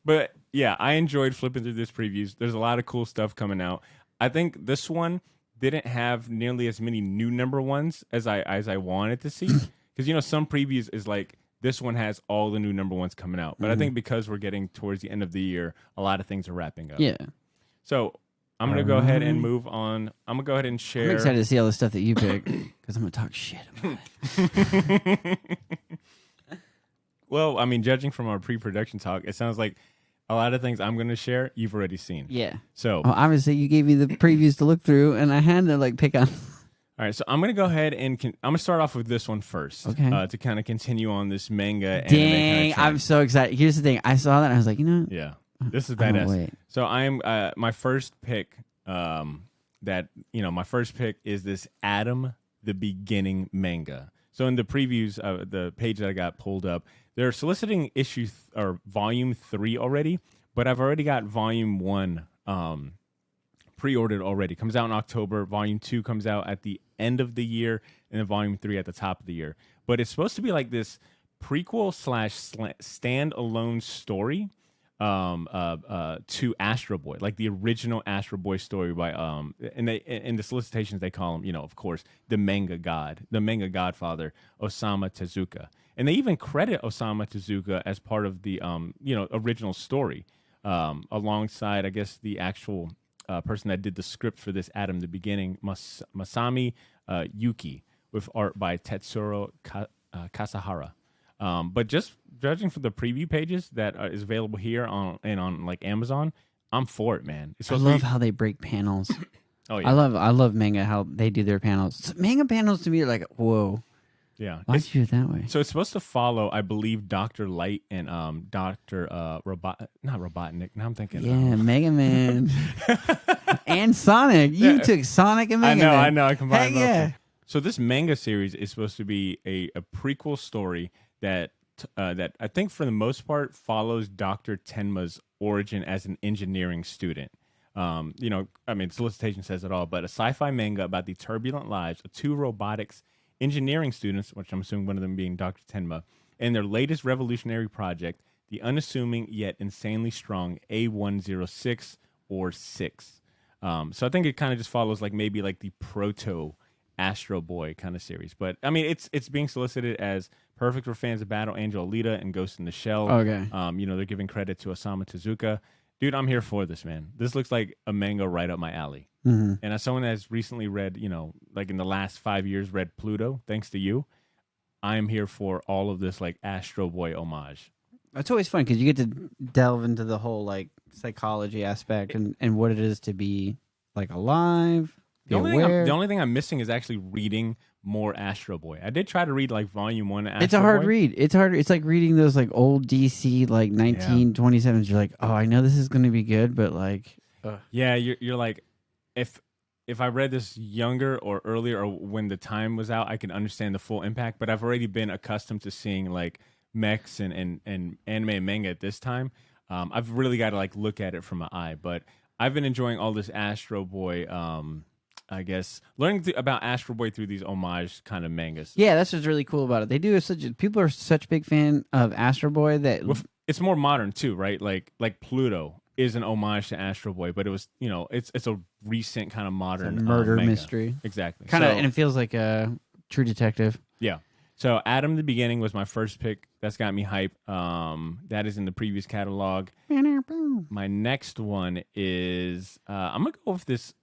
But yeah, I enjoyed flipping through this previews. There's a lot of cool stuff coming out. I think this one didn't have nearly as many new number ones as I wanted to see. Because, some previews is like, this one has all the new number ones coming out. But I think because we're getting towards the end of the year, a lot of things are wrapping up. Yeah. So I'm going to go ahead and move on. I'm going to go ahead and share. I'm excited to see all the stuff that you pick because I'm going to talk shit about it. Well, I mean, judging from our pre-production talk, it sounds like a lot of things I'm going to share, you've already seen. Yeah. So obviously, you gave me the previews to look through, and I had to pick on. All right, so I'm going to go ahead and I'm going to start off with this one first. Okay. To kind of continue on this manga. Dang, I'm so excited. Here's the thing. I saw that, and I was like, Yeah, this is badass. So I'm my first pick that my first pick is this Adam the Beginning manga. So in the previews, the page that I got pulled up, they're soliciting or volume 3 already, but I've already got volume 1 pre-ordered already. Comes out in October. Volume 2 comes out at the end of the year, and then volume 3 at the top of the year. But it's supposed to be like this prequel / stand-alone story to Astro Boy, like the original Astro Boy story by and they in the solicitations they call him, of course, the manga godfather, Osamu Tezuka. And they even credit Osamu Tezuka as part of the original story, alongside, I guess, the actual person that did the script for this Adam the Beginning, Masami Yuki, with art by Tetsuro Kasahara. But just judging from the preview pages that is available here on like Amazon, I'm for it, man. I love how they break panels. Oh yeah, I love manga, how they do their panels. So manga panels to me are like, whoa. Yeah, why'd you do it that way? So it's supposed to follow, I believe, Dr. Light and Dr. Not Robotnik. Now I'm thinking, Mega Man and Sonic. You took Sonic and Mega Man. I know. I combined both. Yeah. So this manga series is supposed to be a prequel story that I think for the most part follows Dr. Tenma's origin as an engineering student. Solicitation says it all, but a sci-fi manga about the turbulent lives of 2 robotics engineering students, which I'm assuming one of them being Dr. Tenma, and their latest revolutionary project, the unassuming yet insanely strong A106 or 6. So I think it kind of just follows like maybe like the proto Astro Boy kind of series. But I mean, it's being solicited as perfect for fans of Battle Angel Alita and Ghost in the Shell. Okay. They're giving credit to Osamu Tezuka. Dude, I'm here for this, man. This looks like a manga right up my alley. Mm-hmm. And as someone that's recently read, like in the last 5 years, read Pluto, thanks to you, I am here for all of this like Astro Boy homage. It's always fun because you get to delve into the whole like psychology aspect and what it is to be like alive. The only thing I'm missing is actually reading more Astro Boy. I did try to read like volume 1 of Astro Boy. It's a hard read. It's hard. It's like reading those like old DC like 1927s. You're like, oh, I know this is going to be good, but like, yeah, you're like, if I read this younger or earlier or when the time was out, I can understand the full impact. But I've already been accustomed to seeing like mechs and anime and manga at this time. I've really got to like look at it from an eye. But I've been enjoying all this Astro Boy. I guess learning about Astro Boy through these homage kind of mangas. Yeah, that's what's really cool about it. They do people are such big fan of Astro Boy that it's more modern too, right? Like Pluto is an homage to Astro Boy, but it was it's a recent kind of modern murder manga. Mystery, exactly. Kind of, and it feels like a True Detective. Yeah. So Adam the Beginning was my first pick. That's got me hype. That is in the previous catalog. My next one is I'm gonna go with this.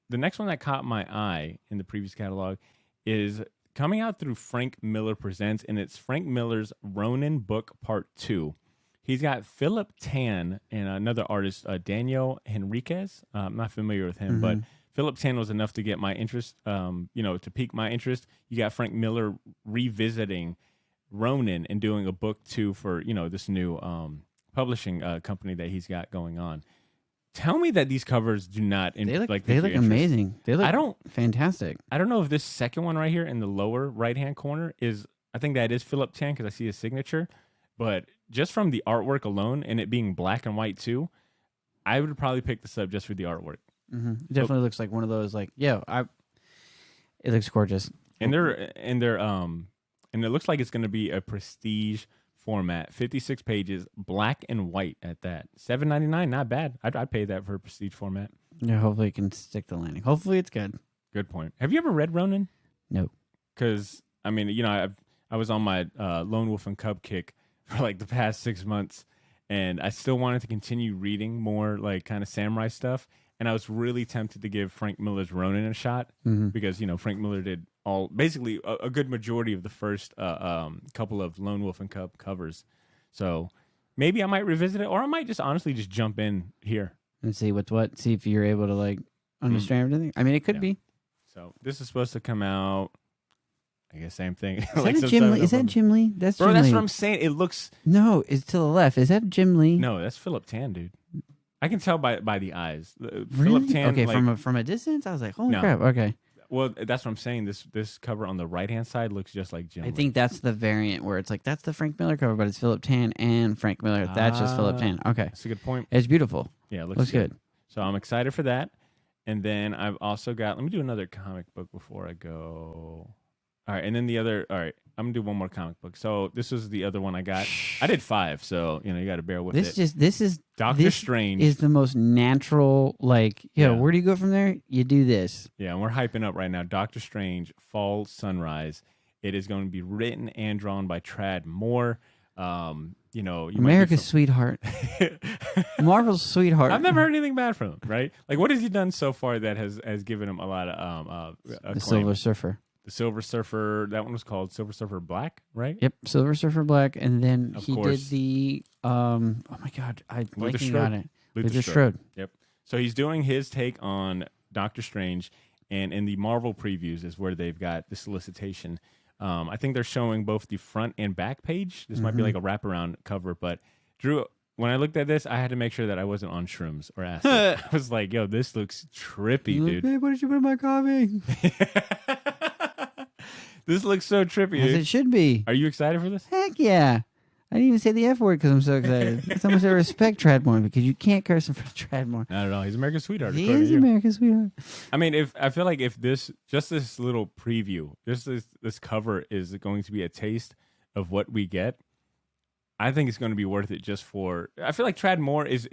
The next one that caught my eye in the previous catalog is coming out through Frank Miller Presents, and it's Frank Miller's Ronin Book Part 2. He's got Philip Tan and another artist, Daniel Henriquez. I'm not familiar with him, but Philip Tan was enough to get my interest, to pique my interest. You got Frank Miller revisiting Ronin and doing a book 2 for, this new publishing company that he's got going on. Tell me that these covers do not they look amazing. They look fantastic. I don't know if this second one right here in the lower right-hand corner I think that is Philip Tan because I see his signature. But just from the artwork alone and it being black and white too, I would probably pick this up just for the artwork. Mm-hmm. It definitely looks like one of those it looks gorgeous. And it looks like it's going to be a prestige format, 56 pages, black and white at that. $7.99, not bad. I'd pay that for a prestige format. Yeah, hopefully it can stick the landing. Hopefully it's good. Good point. Have you ever read Ronin? No. Because, I was on my Lone Wolf and Cub kick for like the past 6 months, and I still wanted to continue reading more like kind of samurai stuff. And I was really tempted to give Frank Miller's Ronin a shot because, Frank Miller did basically a good majority of the first couple of Lone Wolf and Cub covers. So maybe I might revisit it, or I might just honestly just jump in here. And see what's what, see if you're able to like understand everything. I mean, it could be. So this is supposed to come out, I guess same thing. Is that Jim Lee? Is that Jim Lee? That's Jim that's Lee. what I'm saying. It looks... No, it's to the left. Is that Jim Lee? No, that's Philip Tan, dude. I can tell by the eyes. Really? Philip Tan. Okay, like, from a distance, I was like, holy No. crap. Okay. well, that's what I'm saying. This cover on the right hand side looks just like Jim. I Lee. think that's the variant where it's like that's the Frank Miller cover, but it's Philip Tan and Frank Miller. That's just Philip Tan. Okay, That's a good point. it's beautiful. Yeah, it Looks good. So I'm excited for that. And then I've also got. Let me do another comic book before I go. All right, and then the other. All right, I'm gonna do one more comic book. So this was the other one I got. I did 5, so you got to bear with it. This is Doctor Strange is the most natural. Like, Yeah. where do you go from there? You do this. Yeah, and we're hyping up right now. Doctor Strange, Fall Sunrise. It is going to be written and drawn by Trad Moore. You might be America's sweetheart, Marvel's sweetheart. I've never heard anything bad from him. Right? Like, what has he done so far that has given him a lot of the acclaim? Silver Surfer. The Silver Surfer. That one was called Silver Surfer Black, right? Yep, Silver Surfer Black, and then Of he course. did the oh my god, I'm Luther blanking Strode. on it. Luther Luther Strode. Yep. So he's doing his take on Doctor Strange, and in the Marvel previews is where they've got the solicitation. I think they're showing both the front and back page. This might be like a wraparound cover, but Drew, when I looked at this, I had to make sure that I wasn't on shrooms or acid. I was like, yo, this looks trippy, dude. Babe, what did you put in my coffee? This looks so trippy, As dude. it should be. Are you excited for this? Heck yeah. I didn't even say the F word because I'm so excited. That's how much I respect Tradmore because you can't curse in front of Tradmore. I don't know. He's America's sweetheart. He according is to you. America's sweetheart. I mean, I feel like if this little preview, this cover is going to be a taste of what we get, I think it's going to be worth it just for. I feel like Trad Moore is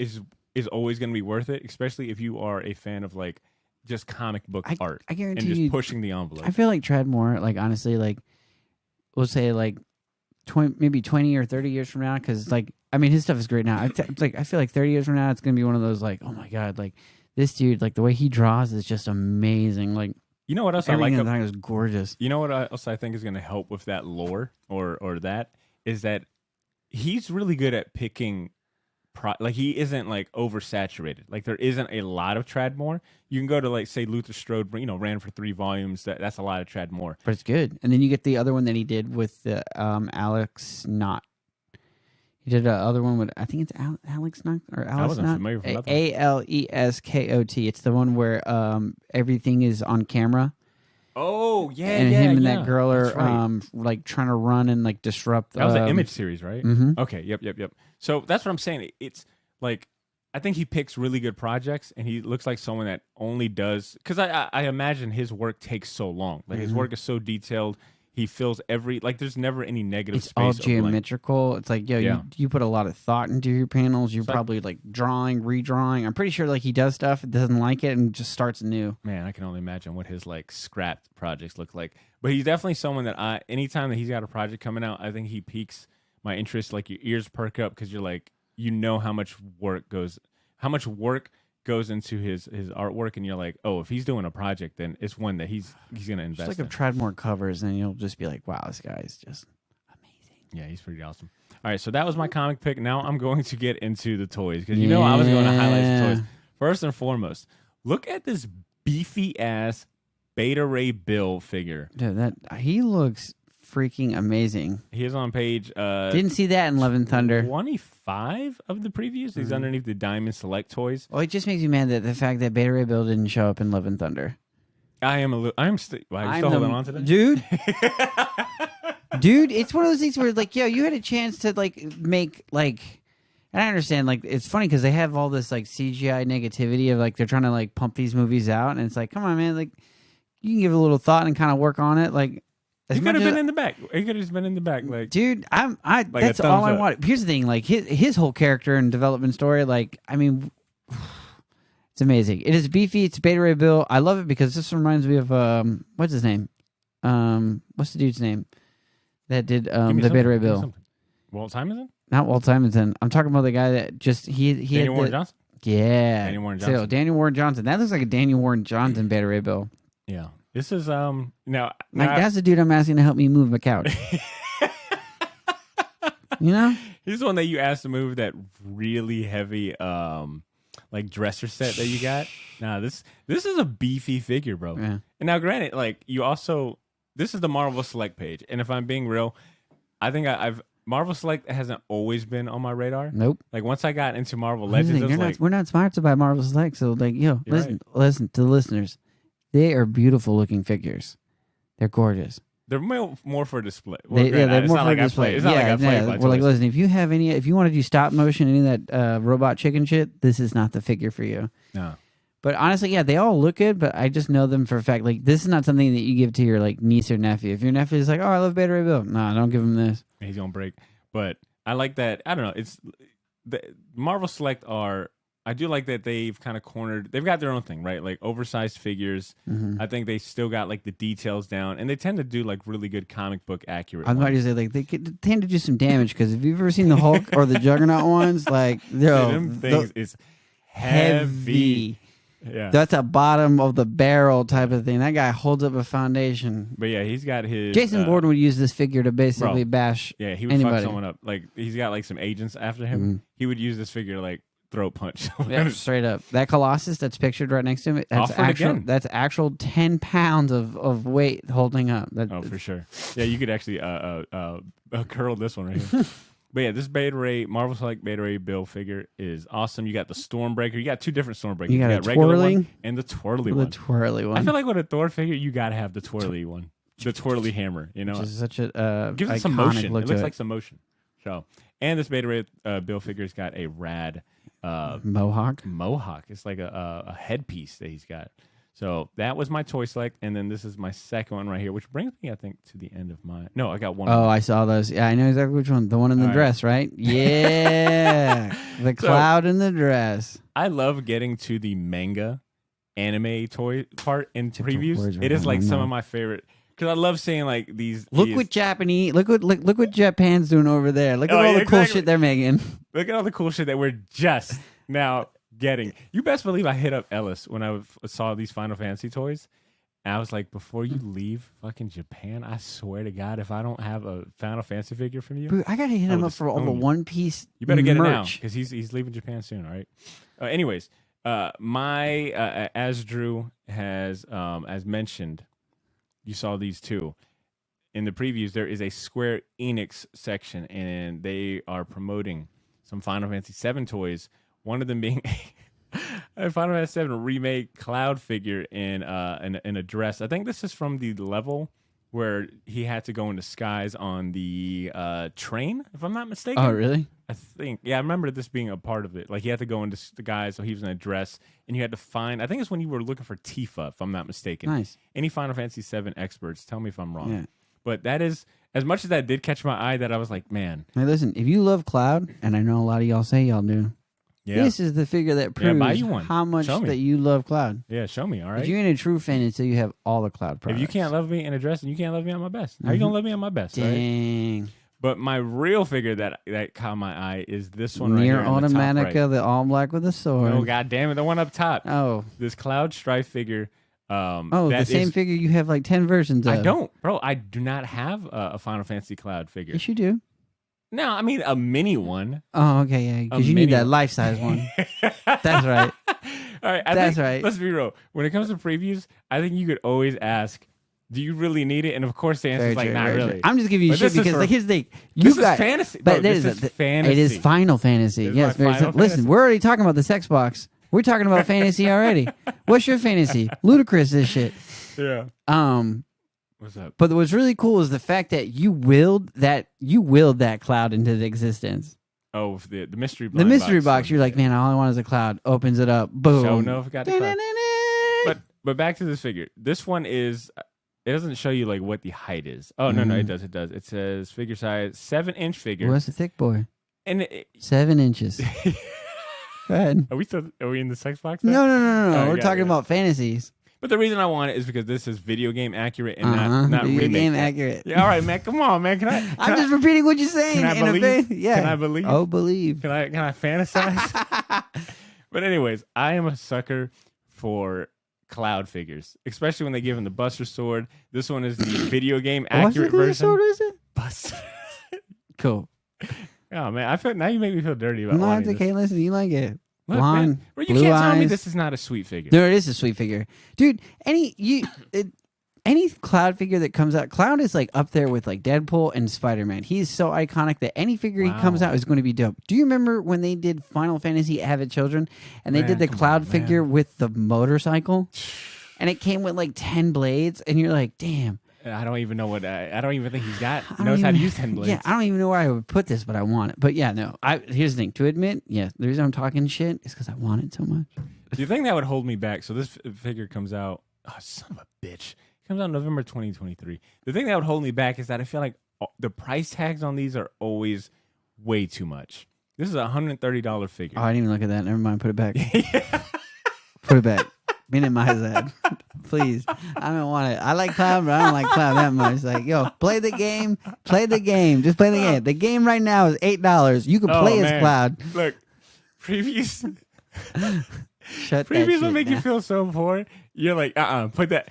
always going to be worth it, especially if you are a fan of like just comic book art I guarantee and just you, pushing the envelope. I feel like Tradmore, like honestly, like we'll say like 20 or 30 years from now, because like I mean his stuff is great now. It's like I feel like 30 years from now it's gonna be one of those like, oh my god, like this dude, like the way he draws is just amazing. Like You know what else I like? everything in the thing is gorgeous. You know what else I think is going to help with that lore or that is that he's really good at picking. Like he isn't like oversaturated. Like there isn't a lot of Tradmore. You can go to like say Luther Strode, ran for 3 volumes. That's a lot of Tradmore. But it's good. And then you get the other one that he did with Alex Knott. He did another one with, I think it's Alex Knott or Alex wasn't Knott? familiar with that one. Aleskot. It's the one where everything is on camera. Oh yeah, And him and that girl are That's right. like trying to run and like disrupt. That was an Image series, right? Mhm. Okay. Yep. So that's what I'm saying. It's like I think he picks really good projects, and he looks like someone that only does because I imagine his work takes so long. Like his work is so detailed. He fills there's never any negative It's space. all or blank. geometrical. It's like, Yeah. you put a lot of thought into your panels. You're It's like- probably like drawing, redrawing. I'm pretty sure like he does stuff, doesn't like it, and just starts anew. Man, I can only imagine what his like scrapped projects look like. But he's definitely someone that anytime that he's got a project coming out, I think he piques my interest. Like your ears perk up because you're like, how much work goes into his artwork, and you're like, oh, if he's doing a project, then it's one that he's gonna invest. Just like in. I've tried more covers, and you'll just be like, wow, this guy is just amazing. Yeah, he's pretty awesome. All right, so that was my comic pick. Now I'm going to get into the toys because I was going to highlight the toys. First and foremost, look at this beefy ass Beta Ray Bill figure. Dude, he looks freaking amazing. He is on page Didn't see that in Love and Thunder. 25 of the previews. He's underneath the Diamond Select toys. Well, it just makes me mad that the fact that Beta Ray Bill didn't show up in Love and Thunder. I'm still holding on to that? Dude. Dude, it's one of those things where like, yo, you had a chance to like make like, and I understand like it's funny because they have all this like CGI negativity of like they're trying to like pump these movies out, and it's like, come on, man, like you can give it a little thought and kind of work on it, like. He could have been in the back. He could have just been in the back, like. Dude, a that's all thumbs I up. want. Here's the thing, like his whole character and development story, like I mean, it's amazing. It is beefy. It's Beta Ray Bill. I love it because this reminds me of what's his name? What's the dude's name that did the Beta Ray Bill? Walt Simonson? Not Walt Simonson. I'm talking about the guy that just he Daniel had Warren Johnson? Yeah, Daniel Warren So, Johnson. Daniel Warren Johnson. That looks like a Daniel Warren Johnson Beta Ray Bill. Yeah. This is now. Like that's the dude I'm asking to help me move my couch. You know, He's the one that you asked to move that really heavy like dresser set that you got. Nah, this is a beefy figure, bro. Yeah. And now, granted, like you also this is the Marvel Select page, and if I'm being real, I think Marvel Select hasn't always been on my radar. Nope. Like once I got into Marvel Legends, I was like, we're not sponsored by Marvel Select, so like, listen to the listeners. They are beautiful looking figures. They're gorgeous. they're more for display. Well, they're more for display. It's not like I play by We're like, toys. listen, if you want to do stop motion, any of that robot chicken shit, this is not the figure for you. No. But honestly, yeah, they all look good, but I just know them for a fact. Like, this is not something that you give to your like niece or nephew. If your nephew is like, oh, I love Badr Drew, no, don't give him this. He's gonna break. But I like that. I don't know. It's the Marvel Select are. I do like that they've kind of cornered. They've got their own thing, right? Like oversized figures. Mm-hmm. I think they still got like the details down, and they tend to do like really good comic book accurate. I'm about to say like they tend to do some damage because if you've ever seen the Hulk or the Juggernaut ones, like them things is heavy. Yeah, that's a bottom of the barrel type of thing. That guy holds up a foundation. but yeah, he's got his. Jason Bourne would use this figure to basically bash. Yeah, he would anybody. fuck someone up. Like he's got like some agents after him. Mm-hmm. He would use this figure to like throat punch. Yeah, straight up. That Colossus that's pictured right next to him, that's actual 10 pounds of weight holding up. For sure. Yeah, you could actually curl this one right here. But yeah, this Marvel Select Beta Ray Bill figure is awesome. You got the Stormbreaker. You got two different Stormbreakers. You got a regular twirling one and the twirly one. The twirly one. I feel like with a Thor figure, you got to have the twirly one. The twirly hammer, you know? Which is such a gives it some motion. Look it looks like some motion. So, and this Beta Ray Bill figure's got a rad mohawk. It's like a headpiece that he's got. So that was my toy select, and then this is my second one right here, which brings me, I think, to the end of my. No, I got one. Oh, more. I saw those. Yeah, I know exactly which one. The one in the dress, right? Yeah, the cloud in the dress. I love getting to the manga anime toy part in previews. It is like some of my favorite because I love seeing like these. Look what Japan's doing over there. Look at all the cool shit they're making. Look at all the cool shit that we're just now getting. You best believe I hit up Ellis when I saw these Final Fantasy toys. And I was like, before you leave fucking Japan, I swear to God, if I don't have a Final Fantasy figure from you, Bro, I gotta hit him up for all the One Piece. You better get merch. it now because he's leaving Japan soon. All right. Anyways, my as Drew has as mentioned, you saw these two in the previews. There is a Square Enix section, and they are promoting some Final Fantasy VII toys. One of them being a Final Fantasy VII remake Cloud figure in a dress. I think this is from the level where he had to go in disguise on the train, if I'm not mistaken. Oh, really? I think. Yeah, I remember this being a part of it. Like, he had to go in disguise, so he was in a dress, and you had to find... I think it's when you were looking for Tifa, if I'm not mistaken. Nice. Any Final Fantasy VII experts, tell me if I'm wrong. Yeah. But that is... As much as that did catch my eye, that I was like, man... Hey, listen, if you love Cloud, and I know a lot of y'all say y'all do... Yeah. This is the figure that proves how much that you love Cloud. Yeah, show me, all right? But you ain't a true fan until you have all the Cloud products. If you can't love me in a dress, and you can't love me on my best. How you going to love me on my best? Dang. Right? But my real figure that caught my eye is this one Near right here. Automatica, the all black with a sword. Oh, God damn it. The one up top. Oh. This Cloud Strife figure. The same figure you have like 10 versions of. I don't. Bro, I do not have a Final Fantasy Cloud figure. Yes, you do. No, I mean a mini one. Oh, okay, yeah, because you need that life-size one. That's right. All right, that's right. Let's be real. When it comes to previews, I think you could always ask, "Do you really need it?" And of course, the answer is like, "Not really." I'm just giving you shit because like here's the this is fantasy. But this is fantasy. It is Final Fantasy. Yes, very simple. Listen, we're already talking about the sex box. We're talking about fantasy already. What's your fantasy? Ludicrous this shit. Yeah. What's up? But what's really cool is the fact that you willed that Cloud into existence. Oh, the mystery box. The mystery box. You're like, man, all I want is a Cloud. Opens it up. Boom. So no, forgot the Cloud. But back to this figure. This one is. It doesn't show you like what the height is. Oh no, it does. It does. It says figure size 7-inch figure. What's a thick boy? And 7 inches. Go ahead. Are we in the sex box now? No. We're talking about fantasies. But the reason I want it is because this is video game accurate and not video remake. Game accurate. Yeah, all right, man. Come on, man. I'm just repeating what you're saying. Can I believe? Yeah. Can I believe? Oh, believe. Can I fantasize? But anyways, I am a sucker for Cloud figures, especially when they give him the Buster Sword. This one is the video game accurate version. What sword is it? Buster. Cool. Oh man, I feel now you make me feel dirty about. No, it's okay. Listen, you like it. Look, blonde, man, you blue can't eyes. tell me this is not a sweet figure. No, it is a sweet figure, dude. any Cloud figure that comes out, Cloud is like up there with like Deadpool and Spider-Man. He's so iconic that any figure he comes out is going to be dope. Do you remember when they did Final Fantasy Avid Children and they did the Cloud figure with the motorcycle? And it came with like 10 blades, and you're like, damn. I don't even know what. I don't even think he's knows how to use 10 blades. Yeah, I don't even know where I would put this, but I want it. But yeah, no. Here's the thing. To admit, yeah, the reason I'm talking shit is because I want it so much. The thing that would hold me back. So this figure comes out. Oh, son of a bitch! It comes out November 2023. The thing that would hold me back is that I feel like the price tags on these are always way too much. This is a $130 figure. Oh, I didn't even look at that. Never mind. Put it back. Put it back. Minimize that. Please. I don't want it. I like Cloud, but I don't like Cloud that much. Like, yo, play the game. Play the game. Just play the game. The game right now is $8. You can play as Cloud. Look, previews. Previews will make you feel so poor. You're like, put that,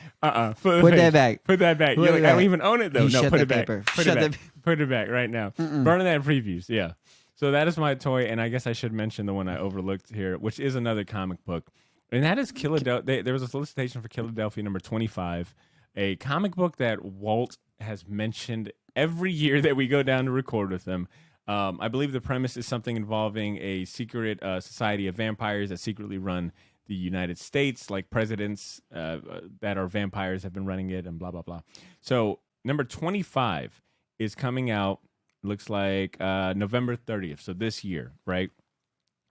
put that back. Put that back. You're like, I don't even own it though. No, put it back. Put it back right now. Burn that previews. Yeah. So that is my toy, and I guess I should mention the one I overlooked here, which is another comic book. And that is Philadelphia. There was a solicitation for Philadelphia number 25, a comic book that Walt has mentioned every year that we go down to record with him. I believe the premise is something involving a secret society of vampires that secretly run the United States, like presidents that are vampires have been running it and blah, blah, blah. So number 25 is coming out, looks like November 30th, so this year, right?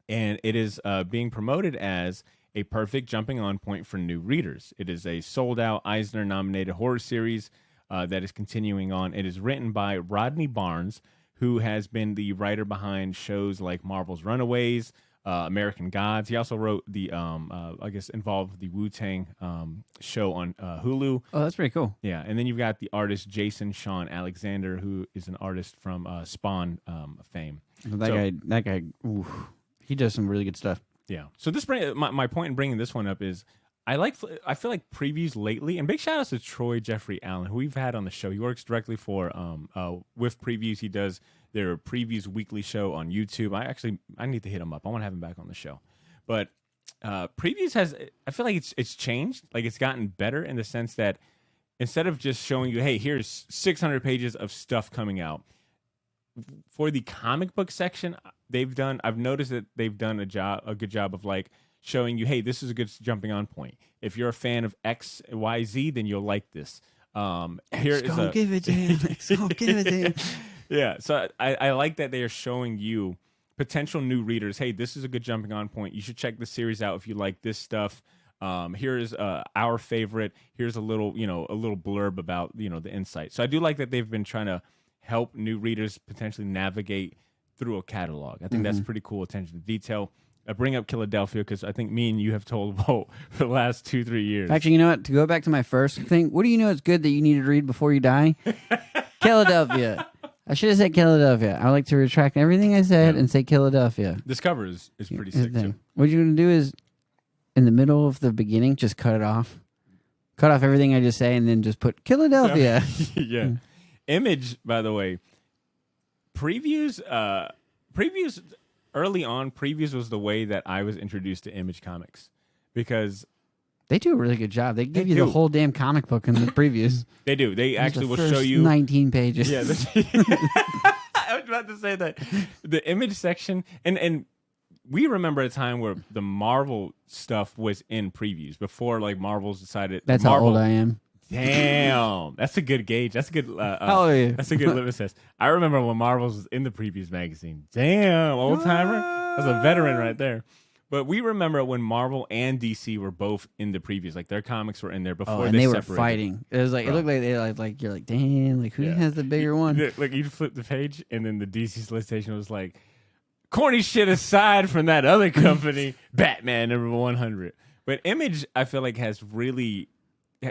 And it is being promoted as a perfect jumping on point for new readers. It is a sold-out Eisner-nominated horror series that is continuing on. It is written by Rodney Barnes, who has been the writer behind shows like Marvel's Runaways, American Gods. He also wrote the, I guess, involved the Wu-Tang show on Hulu. Oh, that's pretty cool. Yeah, and then you've got the artist Jason Sean Alexander, who is an artist from Spawn fame. That guy, oof, he does some really good stuff. Yeah. So this my point in bringing this one up is I feel like previews lately, and big shout outs to Troy Jeffrey Allen, who we've had on the show. He works directly for with previews. He does their previews weekly show on YouTube. I need to hit him up. I want to have him back on the show. But previews I feel like it's changed. Like it's gotten better in the sense that instead of just showing you, hey, here's 600 pages of stuff coming out, for the comic book section, I've noticed that they've done a good job of like showing you, hey, this is a good jumping on point. If you're a fan of X, Y, Z, then you'll like this. Give it to him. Give it to him. Yeah, so I like that they are showing you potential new readers. Hey, this is a good jumping on point. You should check the series out if you like this stuff. Here's our favorite. Here's a little blurb about the insight. So I do like that they've been trying to help new readers potentially navigate through a catalog. I think that's pretty cool attention to detail. I bring up Philadelphia because I think me and you have told Volt for the last 2-3 years. Actually, you know what? To go back to my first thing, what do you know is good that you need to read before you die? Philadelphia. I should have said Philadelphia. I like to retract everything I said and say Philadelphia. This cover is pretty sick too. What you're going to do is, in the middle of the beginning, just cut it off. Cut off everything I just say and then just put Philadelphia. Yeah. Image, by the way, previews early on, previews was the way that I was introduced to Image Comics because they do a really good job. They give you the whole damn comic book in the previews. They do. They actually will show you 19 pages. Yeah, I was about to say that the Image section, and we remember a time where the Marvel stuff was in previews before like Marvel's decided. That's how old I am. Damn, that's a good gauge. That's a good. That's a good litmus test. I remember when Marvel's was in the previews magazine. Damn, old timer. That's a veteran right there. But we remember when Marvel and DC were both in the previews. Like their comics were in there before and they were separated. fighting. It was like it looked like they like you're like damn, like who has the bigger one? Like you flip the page and then the DC solicitation was like, corny shit aside from that other company, Batman number 100. But Image, I feel like has really.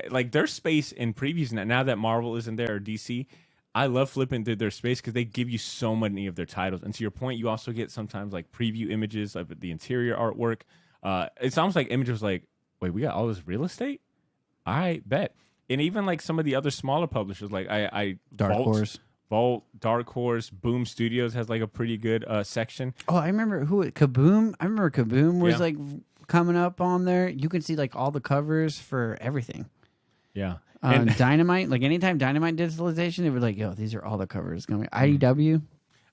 Like their space in previews now that Marvel isn't there or DC, I love flipping through their space because they give you so many of their titles. And to your point, you also get sometimes like preview images of the interior artwork. It's almost like Image was like, wait, we got all this real estate? All right, bet. And even like some of the other smaller publishers, like Dark Horse, Dark Horse, Boom Studios has like a pretty good section. Oh, I remember Kaboom. I remember Kaboom was like coming up on there. You can see like all the covers for everything. Yeah. Dynamite, like anytime Dynamite did solicitation, they were like, "Yo, these are all the covers." IDW.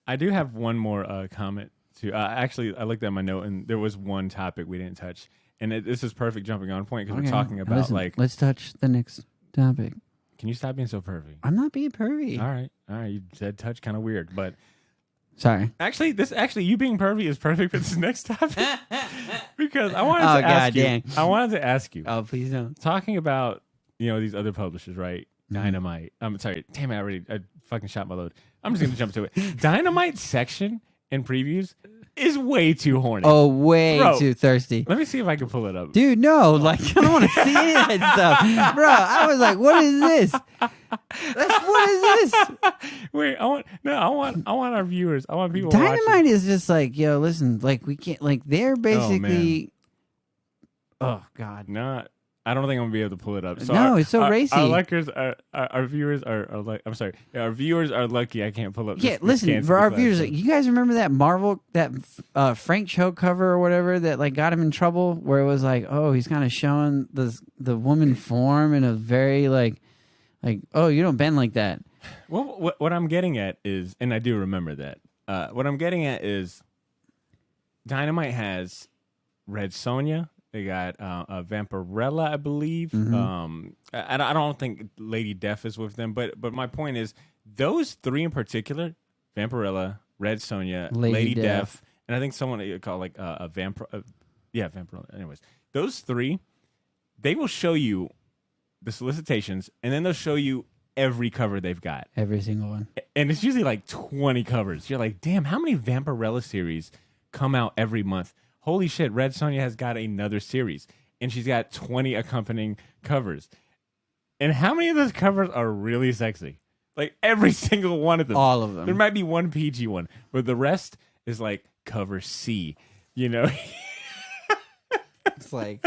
I do have one more comment to. Actually, I looked at my note and there was one topic we didn't touch, and this is perfect jumping on point because we're talking about Let's touch the next topic. Can you stop being so pervy? I'm not being pervy. All right. You said touch kind of weird, but sorry. Actually, you being pervy is perfect for this next topic because I wanted to ask you. Dang. I wanted to ask you. Oh, please don't. Talking about these other publishers, right? Dynamite. I'm sorry. Damn it! I fucking shot my load. I'm just gonna jump to it. Dynamite section in previews is way too horny. Oh, way too thirsty. Let me see if I can pull it up. Dude, no. Like, I don't want to see any of that stuff. Bro, I was like, what is this? What is this? Wait, I want our viewers. I want people Dynamite watching. is just like, yo, listen, like, we can't, like, they're basically, oh God. Not. I don't think I'm gonna be able to pull it up. So no, it's so racy. Our viewers are like. I'm sorry. Our viewers are lucky. I can't pull up. Yeah, listen, for our viewers, you guys remember that Marvel, that Frank Cho cover or whatever that like got him in trouble, where it was like, oh, he's kind of showing the woman form in a very like, oh, you don't bend like that. Well, what I'm getting at is, and I do remember that. What I'm getting at is, Dynamite has Red Sonja. They got a Vampirella, I believe. Mm-hmm. I don't think Lady Death is with them, but my point is those three in particular: Vampirella, Red Sonja, Lady Death, and I think someone you call like a Vampire. Yeah, Vampirella. Anyways, those three, they will show you the solicitations, and then they'll show you every cover they've got. Every single one. And it's usually like 20 covers. You're like, damn, how many Vampirella series come out every month? Holy shit, Red Sonja has got another series, and she's got 20 accompanying covers. And how many of those covers are really sexy? Like, every single one of them. All of them. There might be one PG one, but the rest is like cover C, It's like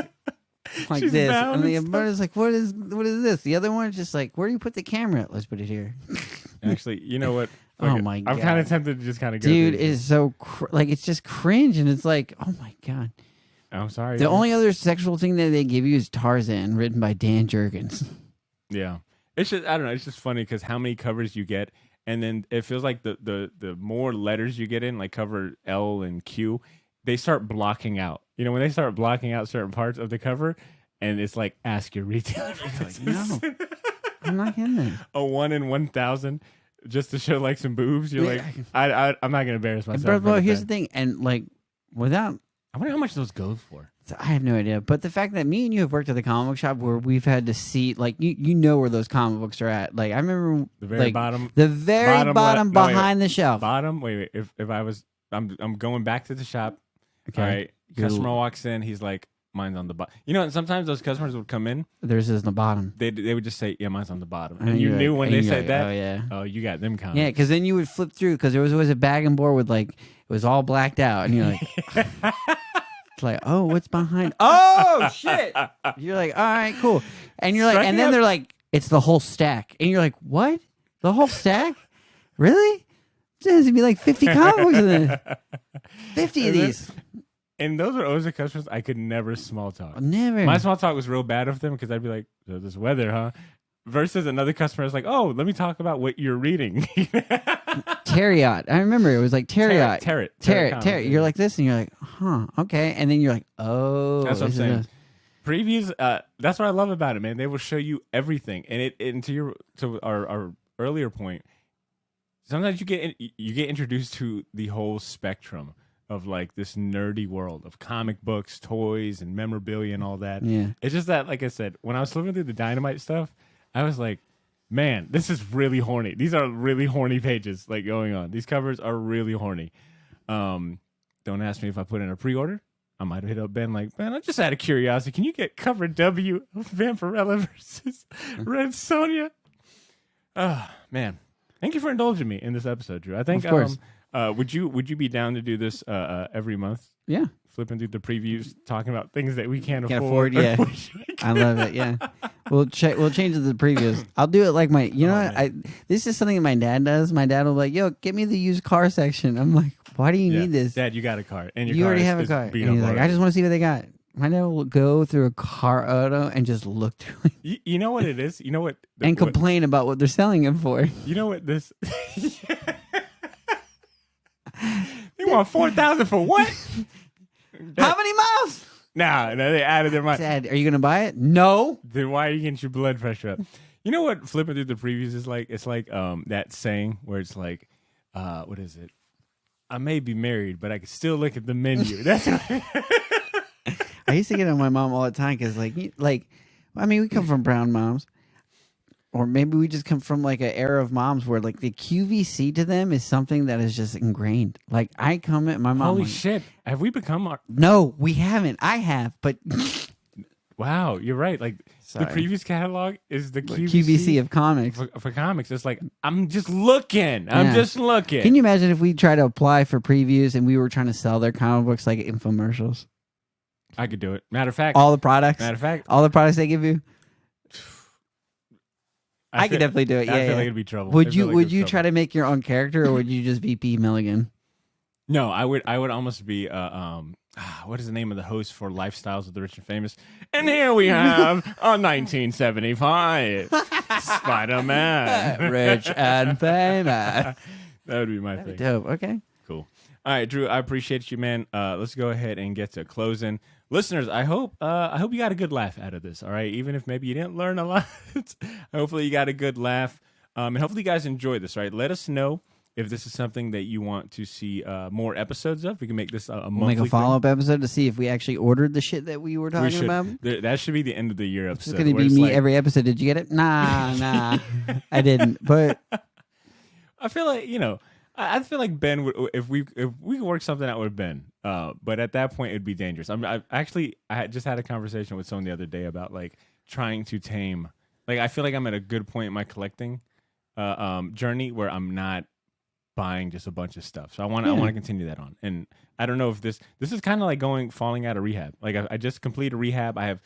this. And the other is like, what is this? The other one is just like, where do you put the camera? Let's put it here. Actually, you know what? Oh my God. I'm kind of tempted to just kind of go. Dude, it's so it's just cringe, and it's like, oh my God. I'm sorry. The only other sexual thing that they give you is Tarzan, written by Dan Jurgens. Yeah, it's just, I don't know. It's just funny because how many covers you get, and then it feels like the more letters you get in, like cover L and Q, they start blocking out. When they start blocking out certain parts of the cover, and it's like, ask your retailer. Like, no, I'm not getting it. A 1 in 1,000. Just to show like some boobs, you're like, I'm not gonna embarrass myself. Bro, here's the thing, and like without, I wonder how much those go for. I have no idea. But the fact that me and you have worked at the comic book shop where we've had to see, like, you know where those comic books are at. Like, I remember the very bottom, the very bottom behind the shelf. Bottom. Wait. If I was, I'm going back to the shop. Okay. All right. Customer walks in. He's like, mine's on the bottom. And sometimes those customers would come in. Theirs is on the bottom. They would just say, yeah, mine's on the bottom. And you knew when they said that. Oh, yeah. Oh, you got them counted. Yeah, because then you would flip through, because there was always a bag and board with, like, it was all blacked out. And you're like, it's like, oh, what's behind? Oh, shit. You're like, all right, cool. And you're like, and then they're like, it's the whole stack. And you're like, what? The whole stack? Really? There's going to be like 50 comic books in there. 50 of these. And those are always the customers I could never small talk. Never. My small talk was real bad with them because I'd be like, so this weather, huh? Versus another customer is like, oh, let me talk about what you're reading. Terriot. I remember it was like Terriot. Tarot. You're like this, and you're like, huh, okay. And then you're like, oh. That's what I'm saying. Previews, that's what I love about it, man. They will show you everything. And to our earlier point, sometimes you get introduced to the whole spectrum of like this nerdy world of comic books, toys, and memorabilia and all that. Yeah. It's just that, like I said, when I was flipping through the Dynamite stuff, I was like, man, this is really horny. These are really horny pages like going on. These covers are really horny. Don't ask me if I put in a pre-order. I might have hit up Ben like, man, I'm just out of curiosity. Can you get cover W of Vampirella versus Red Sonja? Man. Thank you for indulging me in this episode, Drew. I think, of course. Would you be down to do this every month? Yeah. Flipping through the previews, talking about things that we can't afford. Yeah, I love it. Yeah, we'll change it to the previews. I'll do it like this is something that my dad does. My dad will be like, yo, get me the used car section. I'm like, why do you need this? Dad, you got a car, and you already have a car. And he's like, I just want to see what they got. My dad will go through a car auto and just look through it You know what it is? You know what? and complain about what they're selling it for. You know what this... They want 4,000 for what? How many miles? Nah, they added their mind. Dad, are you going to buy it? No. Then why are you getting your blood pressure up? You know what flipping through the previews is like? It's like that saying where it's like, what is it? I may be married, but I can still look at the menu. That's I used to get on my mom all the time because, I mean, we come from brown moms. Or maybe we just come from like an era of moms where like the QVC to them is something that is just ingrained. Like I come at my mom. Holy shit. Have we become our... No, we haven't. I have, but... Wow, you're right. Like Sorry. the previous catalog is the QVC of comics. For comics. It's like, I'm just looking. I'm just looking. Can you imagine if we try to apply for previews and we were trying to sell their comic books like infomercials? I could do it. Matter of fact. All the products? Matter of fact. All the products they give you? I could definitely do it. Yeah, I feel like it'd be trouble. Would you try to make your own character, or would you just be P. Milligan? No, I would almost be what is the name of the host for Lifestyles of the Rich and Famous? And here we have a 1975 Spider-Man, Rich and famous. That would be my thing. Dope. Okay. Cool. All right, Drew, I appreciate you, man. Let's go ahead and get to closing. Listeners, I hope you got a good laugh out of this. All right, even if maybe you didn't learn a lot, hopefully you got a good laugh, and hopefully you guys enjoyed this. Right, let us know if this is something that you want to see more episodes of. We can make this a monthly. We'll make a follow-up episode to see if we actually ordered the shit that we were talking about. That should be the end of the year episode. It's going to be me every episode. Did you get it? Nah, I didn't. But I feel like I feel like Ben would if we could work something out with Ben. But at that point it'd be dangerous. I just had a conversation with someone the other day about like trying to tame. Like I feel like I'm at a good point in my collecting journey where I'm not buying just a bunch of stuff. So I want to continue that on. And I don't know if this is kind of like falling out of rehab. Like I just completed rehab. I've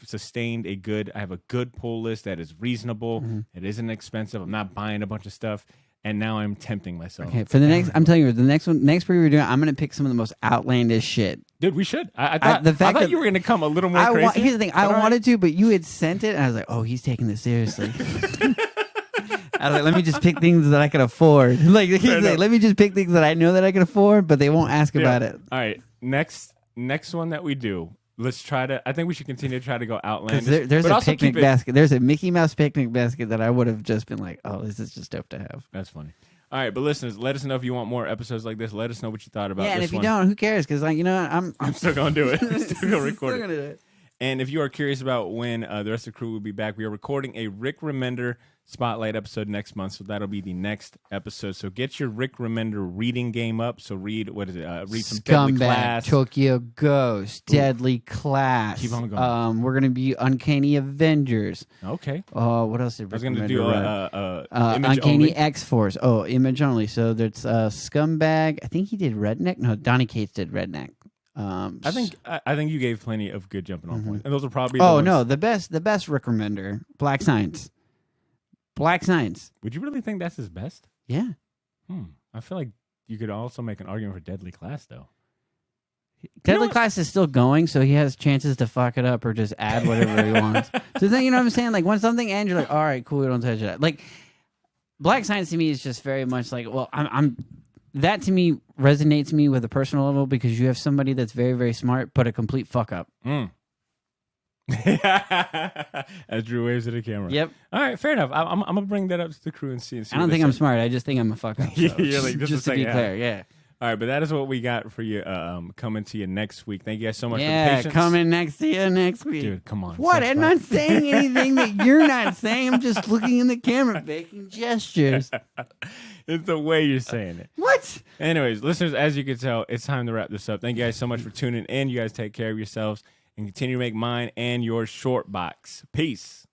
sustained I have a good pull list that is reasonable. Mm-hmm. It isn't expensive. I'm not buying a bunch of stuff. And now I'm tempting myself. Okay, for the next, I'm telling you, the next preview we're doing, I'm going to pick some of the most outlandish shit. Dude, we should. I thought you were going to come a little more crazy. Here's the thing. I wanted to, but you had sent it, and I was like, oh, he's taking this seriously. I was like, let me just pick things that I can afford. Like, let me just pick things that I know that I can afford, but they won't ask about it. All right, next one that we do. Let's try to. I think we should continue to try to go outlandish. There's a picnic basket. There's a Mickey Mouse picnic basket that I would have just been like, "Oh, this is just dope to have." That's funny. All right, but listeners, let us know if you want more episodes like this. Let us know what you thought about this. Yeah, and if you don't, who cares? Because I'm still gonna do it. I'm still gonna record still gonna do it. And if you are curious about when the rest of the crew will be back, we are recording a Rick Remender Spotlight episode next month, so that'll be the next episode. So get your Rick Remender reading game up. So read, what is it? Read some Deadly Class. Tokyo Ghost, Deadly Class. Keep on going. We're going to be Uncanny Avengers. Okay. What else did Rick I was going to do Uncanny X-Force. Oh, Image Only. So there's Scumbag. I think he did Redneck. No, Donny Cates did Redneck. I think you gave plenty of good jumping on points, and those are probably. The best Rick Remender, Black Science. Black Science. Would you really think that's his best? Yeah. I feel like you could also make an argument for Deadly Class, though. Deadly Class is still going, so he has chances to fuck it up or just add whatever he wants. So then, you know what I'm saying? Like, when something ends, you're like, all right, cool, we don't touch it. Like, Black Science to me is just very much like, well, that to me resonates me with a personal level because you have somebody that's very, very smart, but a complete fuck up. As Drew waves at the camera. Yep. All right, fair enough. I'm gonna bring that up to the crew and see. I don't think I'm smart. I just think I'm a fuck up. So. You're like, just to be clear, yeah. All right, but that is what we got for you coming to you next week. Thank you guys so much for the patience. Yeah, coming next to you next week. Dude, come on. What? I'm not saying anything that you're not saying. I'm just looking in the camera, making gestures. It's the way you're saying it. What? Anyways, listeners, as you can tell, it's time to wrap this up. Thank you guys so much for tuning in. You guys take care of yourselves and continue to make mine and your short box. Peace.